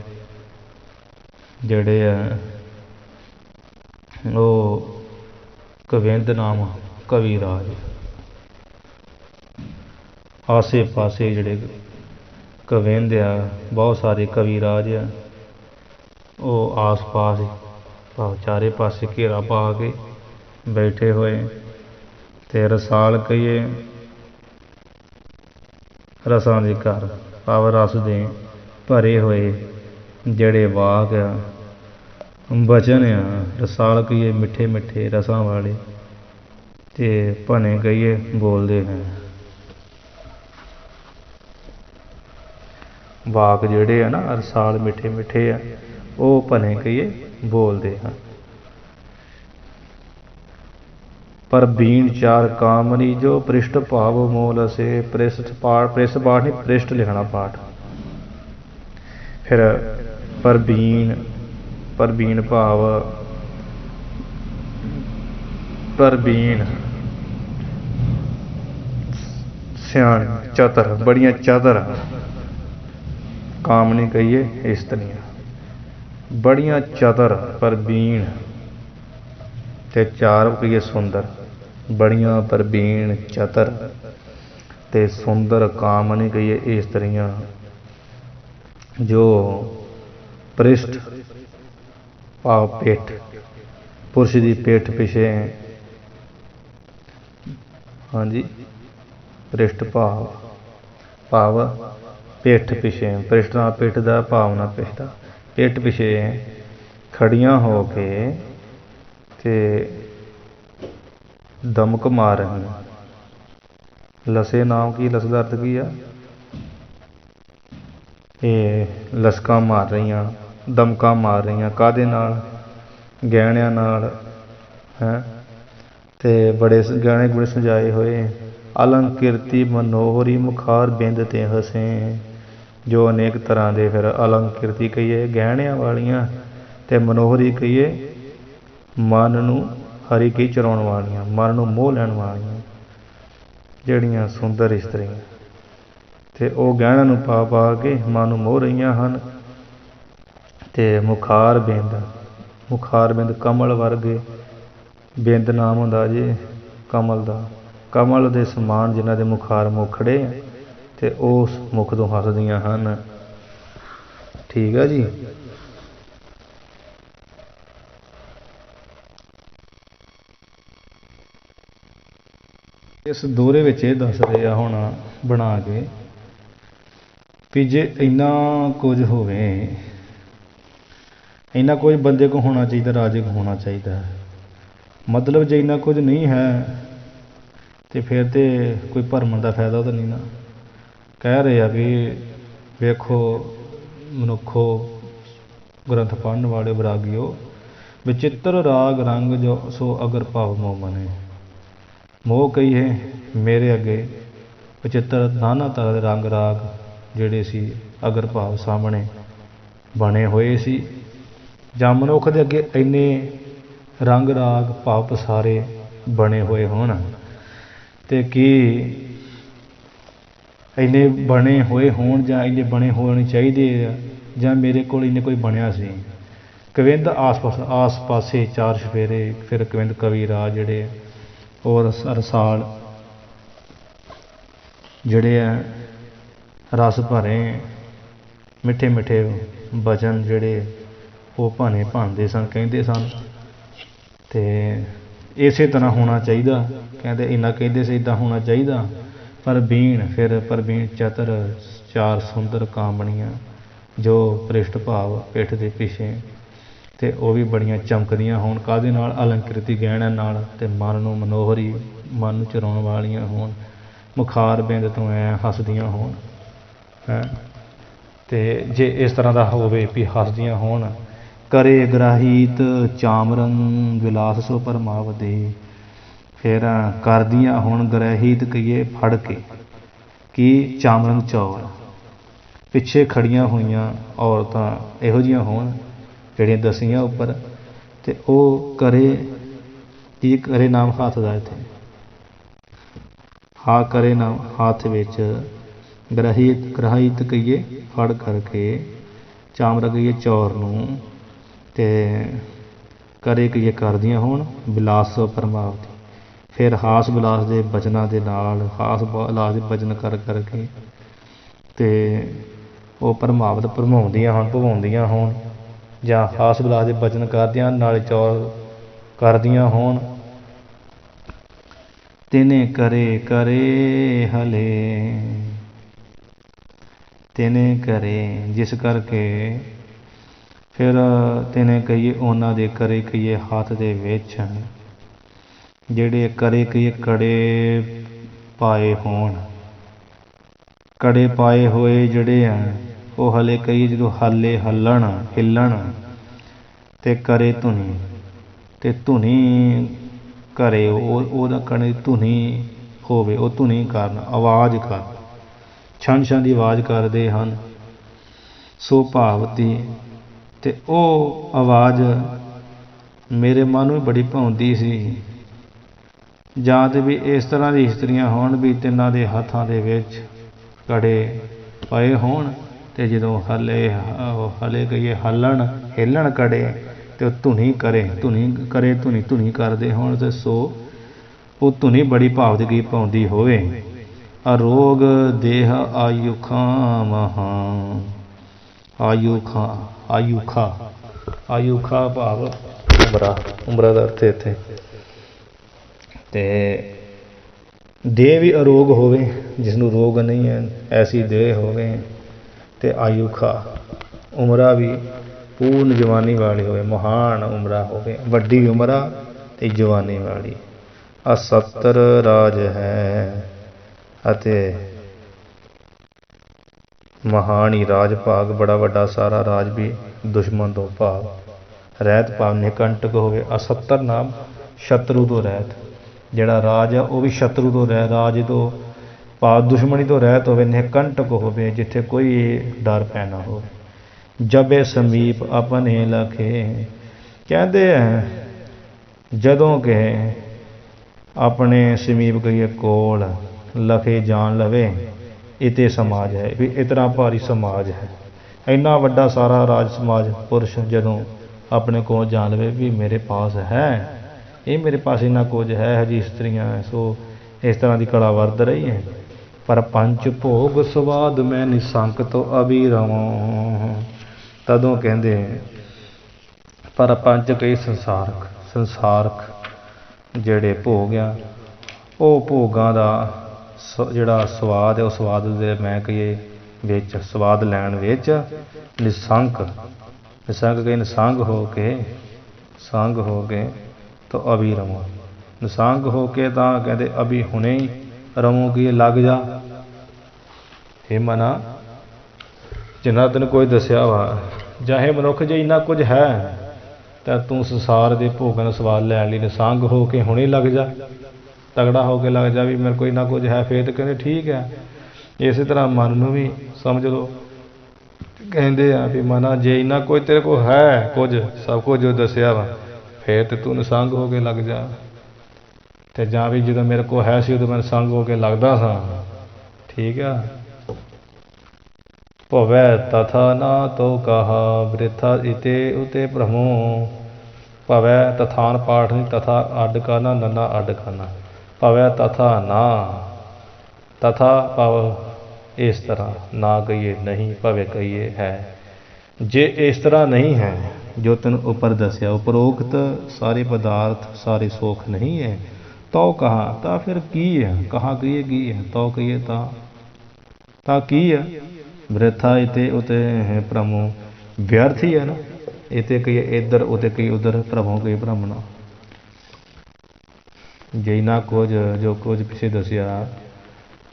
ਜਿਹੜੇ ਆ ਉਹ ਕਵਿੰਦ ਨਾਮ ਕਵੀ ਰਾਜ, ਆਸੇ ਪਾਸੇ ਜਿਹੜੇ ਕਵਿੰਦ ਆ, ਬਹੁਤ ਸਾਰੇ ਕਵੀ ਰਾਜ ਆ, ਉਹ ਆਸ ਪਾਸ ਭਾਵ ਚਾਰੇ ਪਾਸੇ ਘੇਰਾ ਪਾ ਕੇ ਬੈਠੇ ਹੋਏ। ਅਤੇ ਰਸਾਲ ਕਹੀਏ ਰਸਾਂ ਦੇ ਘਰ ਭਾਵ ਰਸ ਦੇ ਭਰੇ ਹੋਏ ਜਿਹੜੇ ਵਾਕ ਆ, ਬਚਨ ਆ, ਰਸਾਲ ਕਹੀਏ ਮਿੱਠੇ ਮਿੱਠੇ ਰਸਾਂ ਵਾਲੇ, ਅਤੇ ਭਣੇ ਕਹੀਏ ਬੋਲਦੇ ਹਨ। ਵਾਕ ਜਿਹੜੇ ਆ ਨਾ ਰਸਾਲ ਮਿੱਠੇ ਮਿੱਠੇ ਆ, ਉਹ ਭਣੇ ਕਹੀਏ ਬੋਲਦੇ ਹਨ। ਪਰ ਬੀਣ ਚਾਰ ਕਾਮਨੀ ਜੋ ਪ੍ਰਿਸ਼ਟ ਭਾਵ ਮੋਲ ਅਸੇ। ਪ੍ਰਿਸ਼ਟ ਪਾਠ ਨਹੀਂ, ਪ੍ਰਿਸ਼ਟ ਲਿਖਣਾ ਪਾਠ। ਫਿਰ ਪਰਬੀਣ ਭਾਵ ਪਰਬੀਣ ਸਿਆਣ ਚਤਰ, ਬੜੀਆਂ ਚਤਰ। ਕਾਮਨੀ ਕਹੀਏ ਇਸਤਰੀਆਂ, ਬੜੀਆਂ ਚਤਰ ਪਰਬੀਣ। ਅਤੇ ਚਾਰ ਕਹੀਏ ਸੁੰਦਰ, ਬੜੀਆਂ ਪਰਬੀਣ ਚਤਰ ਅਤੇ ਸੁੰਦਰ। ਕਾਮਨੀ ਕਹੀਏ ਇਸਤਰੀਆਂ ਜੋ ਪ੍ਰਿਸ਼ਟ ਭਾਵ ਪਿੱਠ, ਪੁਰਸ਼ ਦੀ ਪਿੱਠ ਪਿੱਛੇ, ਹਾਂਜੀ ਪ੍ਰਿਸ਼ਟ ਭਾਵ ਪਿੱਠ ਪਿੱਛੇ, ਪ੍ਰਿਸ਼ਟ ਨਾਲ ਪਿੱਠ ਦਾ, ਭਾਵ ਨਾਲ ਪਿੱਠ ਦਾ, ਪਿੱਠ ਪਿੱਛੇ ਖੜੀਆਂ ਹੋ ਕੇ ਅਤੇ ਦਮਕ ਮਾਰ ਰਹੀਆਂ। ਲਸੇ ਨਾਮ ਕੀ, ਲਸ ਦਾ ਅਰਥ ਕੀ ਆ? ਇਹ ਲਸਕਾਂ ਮਾਰ ਰਹੀਆਂ, ਦਮਕਾਂ ਮਾਰ ਰਹੀਆਂ। ਕਾਹਦੇ ਨਾਲ? ਗਹਿਣਿਆਂ ਨਾਲ ਹੈ, ਅਤੇ ਬੜੇ ਗਹਿਣੇ ਗੁਣੇ ਸਜਾਏ ਹੋਏ। ਅਲੰਕਿਰਤੀ ਮਨੋਹਰੀ ਮੁਖਾਰ ਬਿੰਦ ਤੇ ਹਸੇ। ਜੋ ਅਨੇਕ ਤਰ੍ਹਾਂ ਦੇ ਫਿਰ ਅਲੰਕਿਰਤੀ ਕਹੀਏ ਗਹਿਣਿਆਂ ਵਾਲੀਆਂ, ਅਤੇ ਮਨੋਹਰੀ ਕਹੀਏ ਮਨ ਨੂੰ ਹਰੀ ਕੀ ਚਰਾਉਣ ਵਾਲੀਆਂ, ਮਨ ਨੂੰ ਮੋਹ ਲੈਣ ਵਾਲੀਆਂ ਜਿਹੜੀਆਂ ਸੁੰਦਰ ਇਸਤਰੀਆਂ, ਅਤੇ ਉਹ ਗਹਿਣਿਆਂ ਨੂੰ ਪਾ ਪਾ ਕੇ ਮਨ ਨੂੰ ਮੋਹ ਰਹੀਆਂ ਹਨ। ਅਤੇ ਮੁਖਾਰ ਬਿੰਦ ਕਮਲ ਵਰਗੇ, ਬਿੰਦ ਨਾਮ ਹੁੰਦਾ ਜੀ ਕਮਲ ਦਾ, ਕਮਲ ਦੇ ਸਮਾਨ ਜਿਨ੍ਹਾਂ ਦੇ ਮੁਖਾਰ ਮੁਖੜੇ, ਤੇ ਉਸ ਮੁਖ ਤੋਂ ਹੱਸਦੀਆਂ ਹਨ। ਠੀਕ ਹੈ ਜੀ। ਇਸ ਦੋਹਰੇ ਵਿੱਚ ਇਹ ਦੱਸ ਰਹੇ ਆ ਹੁਣ ਬਣਾ ਕੇ ਵੀ ਜੇ ਇੰਨਾ ਕੁਝ ਹੋਵੇ, ਇੰਨਾ ਕੁਝ ਬੰਦੇ ਕੋਲ ਹੋਣਾ ਚਾਹੀਦਾ, ਰਾਜੇ ਕੋਲ ਹੋਣਾ ਚਾਹੀਦਾ। ਮਤਲਬ ਜੇ ਇੰਨਾ ਕੁਝ ਨਹੀਂ ਹੈ ਤੇ ਫਿਰ ਤੇ ਕੋਈ ਭਰਮਣ ਦਾ ਫਾਇਦਾ ਤਾਂ ਨਹੀਂ ਨਾ। ਕਹਿ ਰਹੇ ਆ ਵੀ ਵੇਖੋ ਮਨੁੱਖੋ, ਗ੍ਰੰਥ ਪੜ੍ਹਨ ਵਾਲੇ ਵਿਰਾਗੀਓ, ਵਿਚਿੱਤਰ ਰਾਗ ਰੰਗ ਜੋ ਸੋ ਅਗਰ ਭਾਵ ਮੋਹ ਮਨੇ। ਮੋਹ ਕਹੀਏ ਮੇਰੇ ਅੱਗੇ ਵਿਚਿੱਤਰ ਨਾਨਾ ਤਰ੍ਹਾਂ ਦੇ ਰੰਗ ਰਾਗ ਜਿਹੜੇ ਸੀ ਅਗਰ ਭਾਵ ਸਾਹਮਣੇ ਬਣੇ ਹੋਏ ਸੀ, ਜਾਂ ਮਨੁੱਖ ਦੇ ਅੱਗੇ ਇੰਨੇ ਰੰਗ ਰਾਗ ਭਾਵ ਪਸਾਰੇ ਬਣੇ ਹੋਏ ਹੋਣ, ਅਤੇ ਕੀ ਇੰਨੇ ਬਣੇ ਹੋਏ ਹੋਣ ਜਾਂ ਇੰਨੇ ਬਣੇ ਹੋਣੇ ਚਾਹੀਦੇ ਆ, ਜਾਂ ਮੇਰੇ ਕੋਲ ਇੰਨੇ ਕੋਈ ਬਣਿਆ ਸੀ। ਕਵਿੰਦ ਆਸ ਪਾਸੇ ਚਾਰ ਚੁਫੇਰੇ, ਫਿਰ ਕਵਿੰਦ ਕਵੀ ਰਾਜ ਜਿਹੜੇ ਔਰ ਰਸਾਲ ਜਿਹੜੇ ਆ ਰਸ ਭਰੇ ਮਿੱਠੇ ਮਿੱਠੇ ਬਚਨ ਜਿਹੜੇ ਉਹ ਭਾਣੇ ਭਾਂਦੇ ਸਨ, ਕਹਿੰਦੇ ਸਨ। ਅਤੇ ਇਸੇ ਤਰ੍ਹਾਂ ਹੋਣਾ ਚਾਹੀਦਾ, ਕਹਿੰਦੇ ਇੰਨਾ ਕਹਿੰਦੇ ਸੀ ਇੱਦਾਂ ਹੋਣਾ ਚਾਹੀਦਾ। ਪਰਬੀਣ, ਫਿਰ ਪਰਬੀਣ ਚਤਰ ਚਾਰ ਸੁੰਦਰ ਕਾਮਣੀਆਂ ਜੋ ਪ੍ਰਿਸ਼ਟ ਭਾਵ ਪਿੱਠ ਦੇ ਪਿੱਛੇ, ਅਤੇ ਉਹ ਵੀ ਬੜੀਆਂ ਚਮਕਦੀਆਂ ਹੋਣ। ਕਾਹਦੇ ਨਾਲ? ਅਲੰਕ੍ਰਿਤੀ ਗਹਿਣਿਆਂ ਨਾਲ, ਅਤੇ ਮਨ ਨੂੰ ਮਨੋਹਰੀ, ਮਨ ਨੂੰ ਚਰਾਉਣ ਵਾਲੀਆਂ ਹੋਣ। ਮੁਖਾਰ ਬਿੰਦ ਤੋਂ ਐਂ ਹੱਸਦੀਆਂ ਹੋਣ ਹੈਂ। ਅਤੇ ਜੇ ਇਸ ਤਰ੍ਹਾਂ ਦਾ ਹੋਵੇ ਵੀ ਹੱਸਦੀਆਂ ਹੋਣ। ਕਰੇ ਗ੍ਰਾਹੀਤ ਚਾਮਰਨ ਵਿਲਾਸ ਸੋ ਪਰਮਾਵਦੇ, ਫਿਰ ਕਰਦੀਆਂ ਹੋਣ ਗ੍ਰਾਹੀਤ ਕਹੀਏ ਫੜ ਕੇ, ਕੀ ਚਾਮਰਨ ਚੌਰ, ਪਿੱਛੇ ਖੜੀਆਂ ਹੋਈਆਂ ਔਰਤਾਂ ਇਹੋ ਜਿਹੀਆਂ ਹੋਣ ਜਿਹੜੀਆਂ ਦਸੀਆਂ ਉੱਪਰ, ਅਤੇ ਉਹ ਕਰੇ ਕੀ ਕਰੇ ਨਾਮ ਹੱਥ ਦਾ ਇੱਥੇ ਹਾਂ ਕਰੇ ਨਾਮ ਹੱਥ ਵਿੱਚ ਗ੍ਰਾਹੀਤ ਕਹੀਏ ਫੜ ਕਰਕੇ, ਚਾਮਰਾ ਕਹੀਏ ਚੌਰ ਨੂੰ, ਅਤੇ ਕਰੇ ਕਹੀਏ ਕਰਦੀਆਂ ਹੋਣ ਵਿਲਾਸ ਪਰਮਾਵਤੀ, ਫਿਰ ਹਾਸ ਵਿਲਾਸ ਦੇ ਬਚਨਾਂ ਦੇ ਨਾਲ, ਹਾਸ ਵਿਲਾਸ ਦੇ ਬਚਨ ਕਰ ਕਰਕੇ, ਅਤੇ ਉਹ ਪ੍ਰਮਾਵਤ ਭਰਮਾਉਂਦੀਆਂ ਹੋਣ, ਜਾਂ ਹਾਸ ਵਿਲਾਸ ਦੇ ਬਚਨ ਕਰਦੀਆਂ ਨਾਲੇ ਚੌਰ ਕਰਦੀਆਂ ਹੋਣ। ਤਿਨੇ ਕਰੇ ਹਲੇ, ਤਿਨੇ ਕਰੇ ਜਿਸ ਕਰਕੇ, ਫਿਰ ਤਿਨੇ ਕਹੀਏ ਉਹਨਾਂ ਦੇ ਕਰੇ ਕਹੀਏ ਹੱਥ ਦੇ ਵਿੱਚ ਜਿਹੜੇ ਕਰੇ ਕਹੀਏ ਕੜੇ ਪਾਏ ਹੋਣ। ਕੜੇ ਪਾਏ ਹੋਏ ਜਿਹੜੇ ਆ ਉਹ ਹਲੇ ਕਈ ਜਦੋਂ ਹਿੱਲਣ ਅਤੇ ਕਰੇ ਧੁਨੀ, ਅਤੇ ਧੁਨੀ ਕਰੇ ਉਹਦਾ ਕਣੇ ਧੁਨੀ ਹੋਵੇ, ਉਹ ਧੁਨੀ ਕਾਰਨ ਆਵਾਜ਼ ਕਰ ਛਣ ਛਣ ਦੀ ਆਵਾਜ਼ ਕਰਦੇ ਹਨ। ਸੋ ਭਾਵਤੀ, ਅਤੇ ਉਹ ਆਵਾਜ਼ ਮੇਰੇ ਮਨ ਨੂੰ ਵੀ ਬੜੀ ਭਾਉਂਦੀ ਸੀ। ਜਾਂ ਤਾਂ ਵੀ ਇਸ ਤਰ੍ਹਾਂ ਦੀ ਇਸਤਰੀਆਂ ਹੋਣ ਵੀ ਤਿੰਨਾਂ ਦੇ ਹੱਥਾਂ ਦੇ ਵਿੱਚ ਕੜੇ ਪਏ ਹੋਣ, ਅਤੇ ਜਦੋਂ ਹਲੇ ਕਹੀਏ ਹਿੱਲਣ ਕੜੇ, ਅਤੇ ਉਹ ਧੁਨੀ ਧੁਨੀ ਕਰਦੇ ਹੋਣ, ਅਤੇ ਸੋ ਉਹ ਧੁਨੀ ਬੜੀ ਭਾਵਦਗੀ ਪਾਉਂਦੀ ਹੋਵੇ। ਅਰੋਗ ਦੇਹ ਆਯੁਖਾਂ ਮਹਾਂ, ਆਯੂਖਾ ਭਾਵ ਉਮਰਾ ਦਾ ਅਰਥ ਇੱਥੇ, ਅਤੇ ਦੇਹ ਵੀ ਅਰੋਗ ਹੋਵੇ, ਜਿਸ ਨੂੰ ਰੋਗ ਨਹੀਂ ਹੈ ਐਸੀ ਦੇਹ ਹੋਵੇ, ਅਤੇ ਆਯੂਖਾ ਉਮਰਾ ਵੀ ਪੂਰਨ ਜਵਾਨੀ ਵਾਲੀ ਹੋਵੇ, ਮਹਾਨ ਉਮਰਾ ਹੋਵੇ, ਵੱਡੀ ਉਮਰਾ ਅਤੇ ਜਵਾਨੀ ਵਾਲੀ। ਅਸਤਰ ਰਾਜ ਹੈ ਅਤੇ ਮਹਾਨੀ ਰਾਜ ਭਾਗ, ਬੜਾ ਵੱਡਾ ਸਾਰਾ ਰਾਜ ਵੀ ਦੁਸ਼ਮਣ ਤੋਂ ਭਾਵ ਰਹਿਤ ਭਾਵ ਨਿਕੰਟਕ ਹੋਵੇ। ਅਸਤਰ ਨਾਮ ਸ਼ਤਰੂ ਤੋਂ ਰਹਿਤ, ਜਿਹੜਾ ਰਾਜ ਆ ਉਹ ਵੀ ਸ਼ਤਰੂ ਤੋਂ ਰਾਜ ਤੋਂ ਭਾਵ ਦੁਸ਼ਮਣੀ ਤੋਂ ਰਹਿਤ ਹੋਵੇ, ਨਿਕੰਟਕ ਹੋਵੇ, ਜਿੱਥੇ ਕੋਈ ਡਰ ਪੈ ਨਾ ਹੋਵੇ। ਜਬੇ ਸਮੀਪ ਆਪਣੇ ਲਖੇ, ਕਹਿੰਦੇ ਆ ਜਦੋਂ ਕਿ ਆਪਣੇ ਸਮੀਪ ਕਹੀਏ ਕੋਲ, ਲਖੇ ਜਾਣ ਲਵੇ, ਇਤੇ ਸਮਾਜ ਹੈ ਵੀ ਇਤਨਾ ਭਾਰੀ ਸਮਾਜ ਹੈ, ਇੰਨਾ ਵੱਡਾ ਸਾਰਾ ਰਾਜ ਸਮਾਜ ਪੁਰਸ਼ ਜਦੋਂ ਆਪਣੇ ਕੋਲ ਜਾਣ ਲਵੇ ਵੀ ਮੇਰੇ ਪਾਸ ਹੈ, ਇਹ ਮੇਰੇ ਪਾਸ ਇੰਨਾ ਕੁਝ ਹੈ, ਹਜੀ ਇਸਤਰੀਆਂ, ਸੋ ਇਸ ਤਰ੍ਹਾਂ ਦੀ ਕਲਾ ਵਰਤ ਰਹੀ ਹੈ, ਪਰ ਪੰਚ ਭੋਗ ਸਵਾਦ ਮੈਂ ਨਿਸੰਕ ਤੋਂ ਅਭੀ ਰਵਾਂ। ਤਦੋਂ ਕਹਿੰਦੇ ਪਰ ਪੰਜ ਕਈ ਸੰਸਾਰਕ ਜਿਹੜੇ ਭੋਗ ਆ, ਉਹ ਭੋਗਾਂ ਦਾ ਜਿਹੜਾ ਸਵਾਦ ਹੈ, ਉਹ ਸਵਾਦ ਦੇ ਮੈਂ ਕਹੀਏ ਵਿੱਚ ਸਵਾਦ ਲੈਣ ਵਿੱਚ ਨਿਸੰਕ ਕਈ ਨਿਸੰਗ ਹੋ ਕੇ ਤਾਂ ਅਭੀ ਰਵਾਂ। ਨਿਸੰਗ ਹੋ ਕੇ ਤਾਂ ਕਹਿੰਦੇ ਅਭੀ ਹੁਣੇ ਹੀ ਰਵਾਂ ਕੀ ਲੱਗ ਜਾ। ਇਹ ਮਨਾ ਜਿੰਨਾ ਤੈਨੂੰ ਕੋਈ ਦੱਸਿਆ ਵਾ, ਚਾਹੇ ਮਨੁੱਖ ਜੇ ਇੰਨਾ ਕੁਝ ਹੈ ਤਾਂ ਤੂੰ ਸੰਸਾਰ ਦੇ ਭੋਗਾਂ ਦਾ ਸਵਾਦ ਲੈਣ ਲਈ ਨਿਸੰਗ ਹੋ ਕੇ ਹੁਣੇ ਲੱਗ ਜਾ, ਤਗੜਾ ਹੋ ਕੇ ਲੱਗ ਜਾ ਵੀ ਮੇਰੇ ਕੋਲ ਇੰਨਾ ਕੁਝ ਹੈ। ਫਿਰ ਤਾਂ ਕਹਿੰਦੇ ਠੀਕ ਹੈ। ਇਸੇ ਤਰ੍ਹਾਂ ਮਨ ਨੂੰ ਵੀ ਸਮਝ ਲਓ, ਕਹਿੰਦੇ ਆ ਵੀ ਮਨਾ ਜੇ ਇੰਨਾ ਕੁਝ ਤੇਰੇ ਕੋਲ ਹੈ, ਕੁਝ ਸਭ ਕੁਝ ਜੋ ਦੱਸਿਆ ਵਾ, ਫਿਰ ਤੇ ਤੂੰ ਨਿਸੰਗ ਹੋ ਕੇ ਲੱਗ ਜਾ। ਤੇ ਜਾਂ ਵੀ ਜਦੋਂ ਮੇਰੇ ਕੋਲ ਹੈ ਸੀ ਉਦੋਂ ਮੈਂ ਨਿਸੰਗ ਹੋ ਕੇ ਲੱਗਦਾ ਸਾਂ। ਠੀਕ ਆ। ਭਵੈ ਤਥਾ ਨਾ ਤੋ ਕਹਾ ਬ੍ਰਿਥਾ ਇਤੇ ਉਤੇ ਭ੍ਰਮੋ। ਭਵੈ ਤਥਾਨ ਪਾਠ ਨਹੀਂ, ਤਥਾ ਅੱਡ ਕਰਨਾ, ਨੰਨਾ ਅੱਡ ਕਰਨਾ। ਭਵੈ ਤਥਾ ਨਾ, ਤਥਾ ਭਵ ਇਸ ਤਰ੍ਹਾਂ, ਨਾ ਕਹੀਏ ਨਹੀਂ, ਭਵੇ ਕਹੀਏ ਹੈ। ਜੇ ਇਸ ਤਰ੍ਹਾਂ ਨਹੀਂ ਹੈ ਜੋ ਤੈਨੂੰ ਉੱਪਰ ਦੱਸਿਆ, ਉਪਰੋਕਤ ਸਾਰੇ ਪਦਾਰਥ ਸਾਰੇ ਸੁੱਖ ਨਹੀਂ ਹੈ, ਤਉ ਕਹਾ ਤਾਂ ਫਿਰ ਕੀ ਹੈ? ਕਹਾ ਕਹੀਏ ਕੀ ਹੈ? ਤਉ ਕਹੀਏ ਤਾਂ ਕੀ ਹੈ? ਬ੍ਰਿਥਾ ਇਤੇ ਉਤੇ ਹੈ ਭ੍ਰਮੋ, ਵਿਅਰਥ ਹੀ ਹੈ ਨਾ। ਇਤੇ ਕਹੀਏ ਇੱਧਰ, ਉਤੇ ਕਹੀਏ ਉੱਧਰ, ਭ੍ਰਮੋ ਕਹੀਏ ਭ੍ਰਮਣਾ। ਜੇ ਨਾ ਕੁਝ ਜੋ ਕੁਝ ਪਿੱਛੇ ਦੱਸਿਆ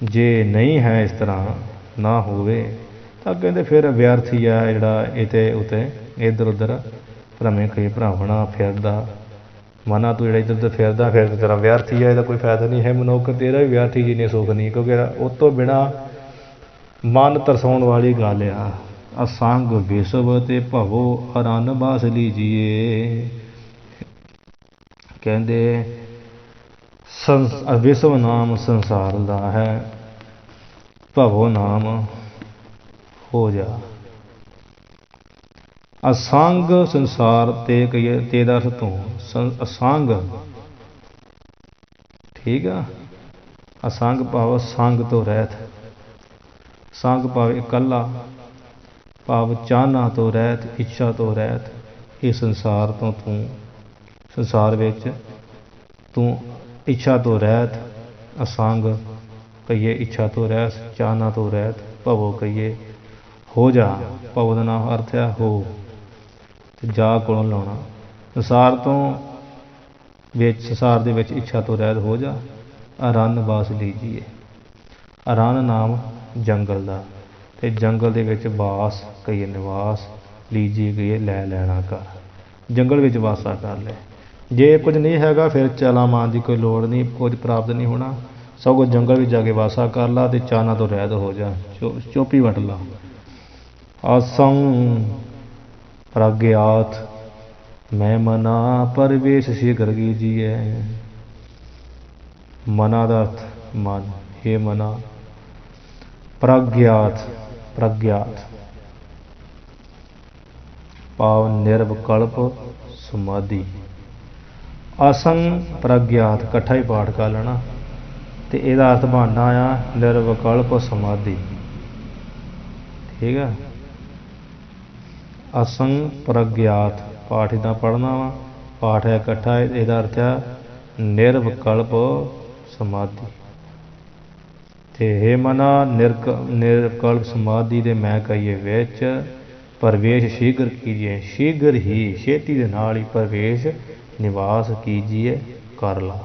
ਜੇ ਨਹੀਂ ਹੈ, ਇਸ ਤਰ੍ਹਾਂ ਨਾ ਹੋਵੇ ਤਾਂ ਕਹਿੰਦੇ ਫਿਰ ਵਿਅਰਥ ਹੀ ਆ ਜਿਹੜਾ ਇਤੇ ਉਤੇ ਇੱਧਰ ਉੱਧਰ ਭ੍ਰਮੇ ਕਹੀਏ ਭ੍ਰਮਣਾ ਫਿਰਦਾ। ਮਨਾ ਤੂੰ ਜਿਹੜਾ ਇੱਧਰ ਉੱਧਰ ਫਿਰਦਾ, ਫਿਰ ਤੇਰਾ ਵਿਅਰਥ ਹੀ ਆ, ਇਹਦਾ ਕੋਈ ਫਾਇਦਾ ਨਹੀਂ ਹੈ। ਮਨੁੱਖ ਤੇਰਾ ਵੀ ਵਿਅਰਥ ਹੀ ਜਿੰਨੇ ਸੁੱਖ ਨਹੀਂ, ਕਿਉਂਕਿ ਉਹ ਤੋਂ ਬਿਨਾਂ ਮਨ ਤਰਸਾਉਣ ਵਾਲੀ ਗੱਲ ਆ। ਅਸੰਗ ਵਿਸ਼ਵ ਤੇ ਭਵੋ ਅਰਨ ਬਾਸ ਲੀਜੀਏ। ਕਹਿੰਦੇ ਵਿਸ਼ਵ ਨਾਮ ਸੰਸਾਰ ਦਾ ਹੈ, ਭਵੋ ਨਾਮ ਹੋ ਜਾ। ਅਸੰਗ ਸੰਸਾਰ ਤੇ ਕਹੀਏ ਤੇ ਦਾ ਅਰਥ ਤੂੰ ਅਸੰਗ। ਠੀਕ ਆ। ਅਸੰਗ ਭਾਵ ਸੰਗ ਤੋਂ ਰਹਿਤ, ਸੰਗ ਭਾਵ ਇਕੱਲਾ, ਭਾਵ ਚਾਹਨਾ ਤੋਂ ਰਹਿਤ, ਇੱਛਾ ਤੋਂ ਰਹਿਤ। ਇਹ ਸੰਸਾਰ ਤੋਂ ਤੂੰ, ਸੰਸਾਰ ਵਿੱਚ ਤੂੰ ਇੱਛਾ ਤੋਂ ਰਹਿਤ। ਅਸੰਗ ਕਹੀਏ ਇੱਛਾ ਤੋਂ ਰਹਿਤ, ਚਾਹਨਾ ਤੋਂ ਰਹਿਤ। ਭਵੋ ਕਹੀਏ ਹੋ ਜਾ। ਭਵ ਦਾ ਨਾਮ ਅਰਥ ਹੈ ਹੋ, ਤੇ ਜਾ ਕੋਲੋਂ ਲਾਉਣਾ। ਸੰਸਾਰ ਤੋਂ ਵਿੱਚ, ਸੰਸਾਰ ਦੇ ਵਿੱਚ ਇੱਛਾ ਤੋਂ ਰਹਿਤ ਹੋ ਜਾ। ਅਰਨ ਬਾਸ ਲੀਜੀਏ। ਅਰਨ ਨਾਮ ਜੰਗਲ ਦਾ, ਤੇ ਜੰਗਲ ਦੇ ਵਿੱਚ ਵਾਸ ਕਹੀਏ ਨਿਵਾਸ, ਲੀਜੀਏ ਕਹੀਏ ਲੈ ਲੈਣਾ ਕਰ। ਜੰਗਲ ਵਿੱਚ ਵਾਸਾ ਕਰ ਲੈ। ਜੇ ਕੁਝ ਨਹੀਂ ਹੈਗਾ ਫਿਰ ਚਾਲਾਂ ਮਾਰਨ ਦੀ ਕੋਈ ਲੋੜ ਨਹੀਂ, ਕੁਝ ਪ੍ਰਾਪਤ ਨਹੀਂ ਹੋਣਾ। ਸਗੋਂ ਜੰਗਲ ਵਿੱਚ ਜਾ ਕੇ ਵਾਸਾ ਕਰ ਲਾ ਤੇ ਚਾਹਨਾ ਤੋਂ ਰਹਿਤ ਹੋ ਜਾ, ਚੋਪੀ ਵੱਟ ਲਾ। ਆਸੰ ਪ੍ਰਗਿਆਤ ਮੈਂ ਮਨਾ ਪਰਵੇਸ਼ ਸ਼ੀਘਰ ਕੀਜੀਏ। ਮਨਾ ਦਾ ਅਰਥ ਮਨ, ਹੇ ਮਨਾ। ਪ੍ਰਗਿਆਤ ਭਾਵ ਨਿਰਵਿਕਲਪ ਸਮਾਧੀ। ਅਸੰਗ ਪ੍ਰਗਿਆਤ ਇਕੱਠਾ ਹੀ ਪਾਠ ਕਰ ਲੈਣਾ, ਤੇ ਇਹਦਾ ਅਰਥ ਬਣਨਾ ਆ ਨਿਰਵਿਕਲਪ ਸਮਾਧੀ। ਠੀਕ ਹੈ। ਅਸੰਗ ਪ੍ਰਗਿਆਤ ਪਾਠ ਇੱਦਾਂ ਪੜ੍ਹਨਾ ਵਾ, ਪਾਠ ਹੈ ਇਕੱਠਾ, ਇਹਦਾ ਅਰਥ ਹੈ ਨਿਰਵਿਕਲਪ ਸਮਾਧੀ। ਤੇ ਹੇ ਮਨਾ ਨਿਰਵਿਕਲਪ ਸਮਾਧੀ ਦੇ ਮੈਂ ਕਹੀਏ ਵਿੱਚ ਪ੍ਰਵੇਸ਼ ਸ਼ੀਘਰ ਕੀਜੀਏ। ਸ਼ੀਘਰ ਹੀ, ਛੇਤੀ ਦੇ ਨਾਲ ਹੀ ਪ੍ਰਵੇਸ਼ ਨਿਵਾਸ ਕੀਜੀਏ ਕਰ ਲਾ।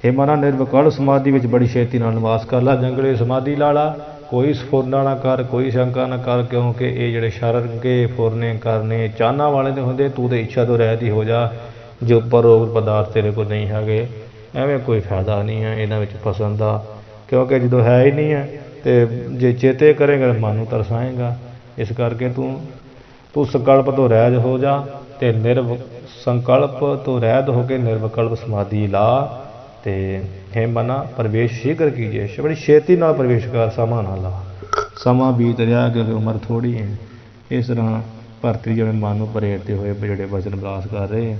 ਹੇ ਮਨਾ ਨਿਰਵਿਕਲਪ ਸਮਾਧੀ ਵਿੱਚ ਬੜੀ ਛੇਤੀ ਨਾਲ ਨਿਵਾਸ ਕਰ ਲਾ। ਜੰਗਲੇ ਸਮਾਧੀ ਲਾ ਲਾ, ਕੋਈ ਸਫੁਰਨਾ ਨਾ ਕਰ, ਕੋਈ ਸ਼ੰਕਾ ਨਾ ਕਰ, ਕਿਉਂਕਿ ਇਹ ਜਿਹੜੇ ਸ਼ਰਨਗੇ ਫੁਰਨੇ ਕਰਨੇ ਚਾਹਨਾ ਵਾਲੇ ਦੇ ਹੁੰਦੇ। ਤੂੰ ਤਾਂ ਇੱਛਾ ਤੋਂ ਰਹਿਤ ਹੀ ਹੋ ਜਾ। ਜੋ ਉਪਰੋਕਤ ਪਦਾਰਥ ਤੇਰੇ ਕੋਲ ਨਹੀਂ ਹੈਗੇ, ਐਵੇਂ ਕੋਈ ਫਾਇਦਾ ਨਹੀਂ ਹੈ ਇਹਨਾਂ ਵਿੱਚ ਫਸਣ ਦਾ, ਕਿਉਂਕਿ ਜਦੋਂ ਹੈ ਹੀ ਨਹੀਂ ਹੈ ਤੇ ਜੇ ਚੇਤੇ ਕਰੇਗਾ ਮਨ ਨੂੰ ਤਰਸਾਏਗਾ। ਇਸ ਕਰਕੇ ਤੂੰ ਸੰਕਲਪ ਤੋਂ ਰਹਿਤ ਹੋ ਜਾ ਤੇ ਸੰਕਲਪ ਤੋਂ ਰਹਿਤ ਹੋ ਕੇ ਨਿਰਵਿਕਲਪ ਸਮਾਧੀ ਲਾ। ਤੇ ਹੇ ਮਨਾ ਪ੍ਰਵੇਸ਼ ਸ਼ੀਘਰ ਕੀਜੀਏ, ਬੜੀ ਛੇਤੀ ਨਾਲ ਪ੍ਰਵੇਸ਼ ਕਰ, ਸਮਾਂ ਨਾ ਲਾ। ਸਮਾਂ ਬੀਤ ਰਿਹਾ ਕਿਉਂਕਿ ਉਮਰ ਥੋੜ੍ਹੀ ਹੈ। ਇਸ ਤਰ੍ਹਾਂ ਭਰਤਰੀ ਜਿਵੇਂ ਮਨ ਨੂੰ ਪ੍ਰੇਰਦੇ ਹੋਏ ਜਿਹੜੇ ਵਚਨ ਵਿਲਾਸ ਕਰ ਰਹੇ।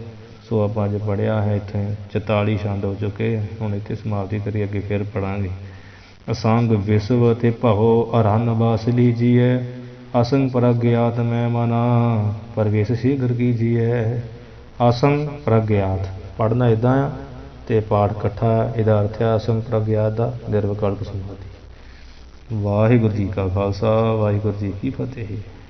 ਸੋ ਆਪਾਂ ਅੱਜ ਪੜ੍ਹਿਆ ਹੈ ਇੱਥੇ 44 ਛੰਦ ਹੋ ਚੁੱਕੇ। ਹੁਣ ਇੱਥੇ ਸਮਾਪਤੀ ਕਰੀਏ, ਅੱਗੇ ਫਿਰ ਪੜ੍ਹਾਂਗੇ। ਅਸੰਗ ਵਿਸਵ ਤੇ ਭਉ ਅਰੰਨ ਵਾਸ ਲੀਜੀਐ। ਅਸੰਗ ਪ੍ਰਗਿਆਤ ਮੈਂ ਮਨਾ ਪ੍ਰਵੇਸ਼ ਸ਼ੀਘਰ ਕੀਜੀਐ। ਅਸੰਗ ਪ੍ਰਗਿਆਤ ਪੜ੍ਹਨਾ ਇੱਦਾਂ ਆ ਅਤੇ ਪਾਠ ਇਕੱਠਾ। ਇਹਦਾ ਅਰਥ ਹੈ ਅਸੰਗ ਪ੍ਰਗਿਆਤ ਦਾ ਨਿਰਵਿਕਲਪ ਸਮਾਧੀ। ਵਾਹਿਗੁਰੂ ਜੀ ਕਾ ਖਾਲਸਾ, ਵਾਹਿਗੁਰੂ ਜੀ ਕੀ ਫਤਿਹ।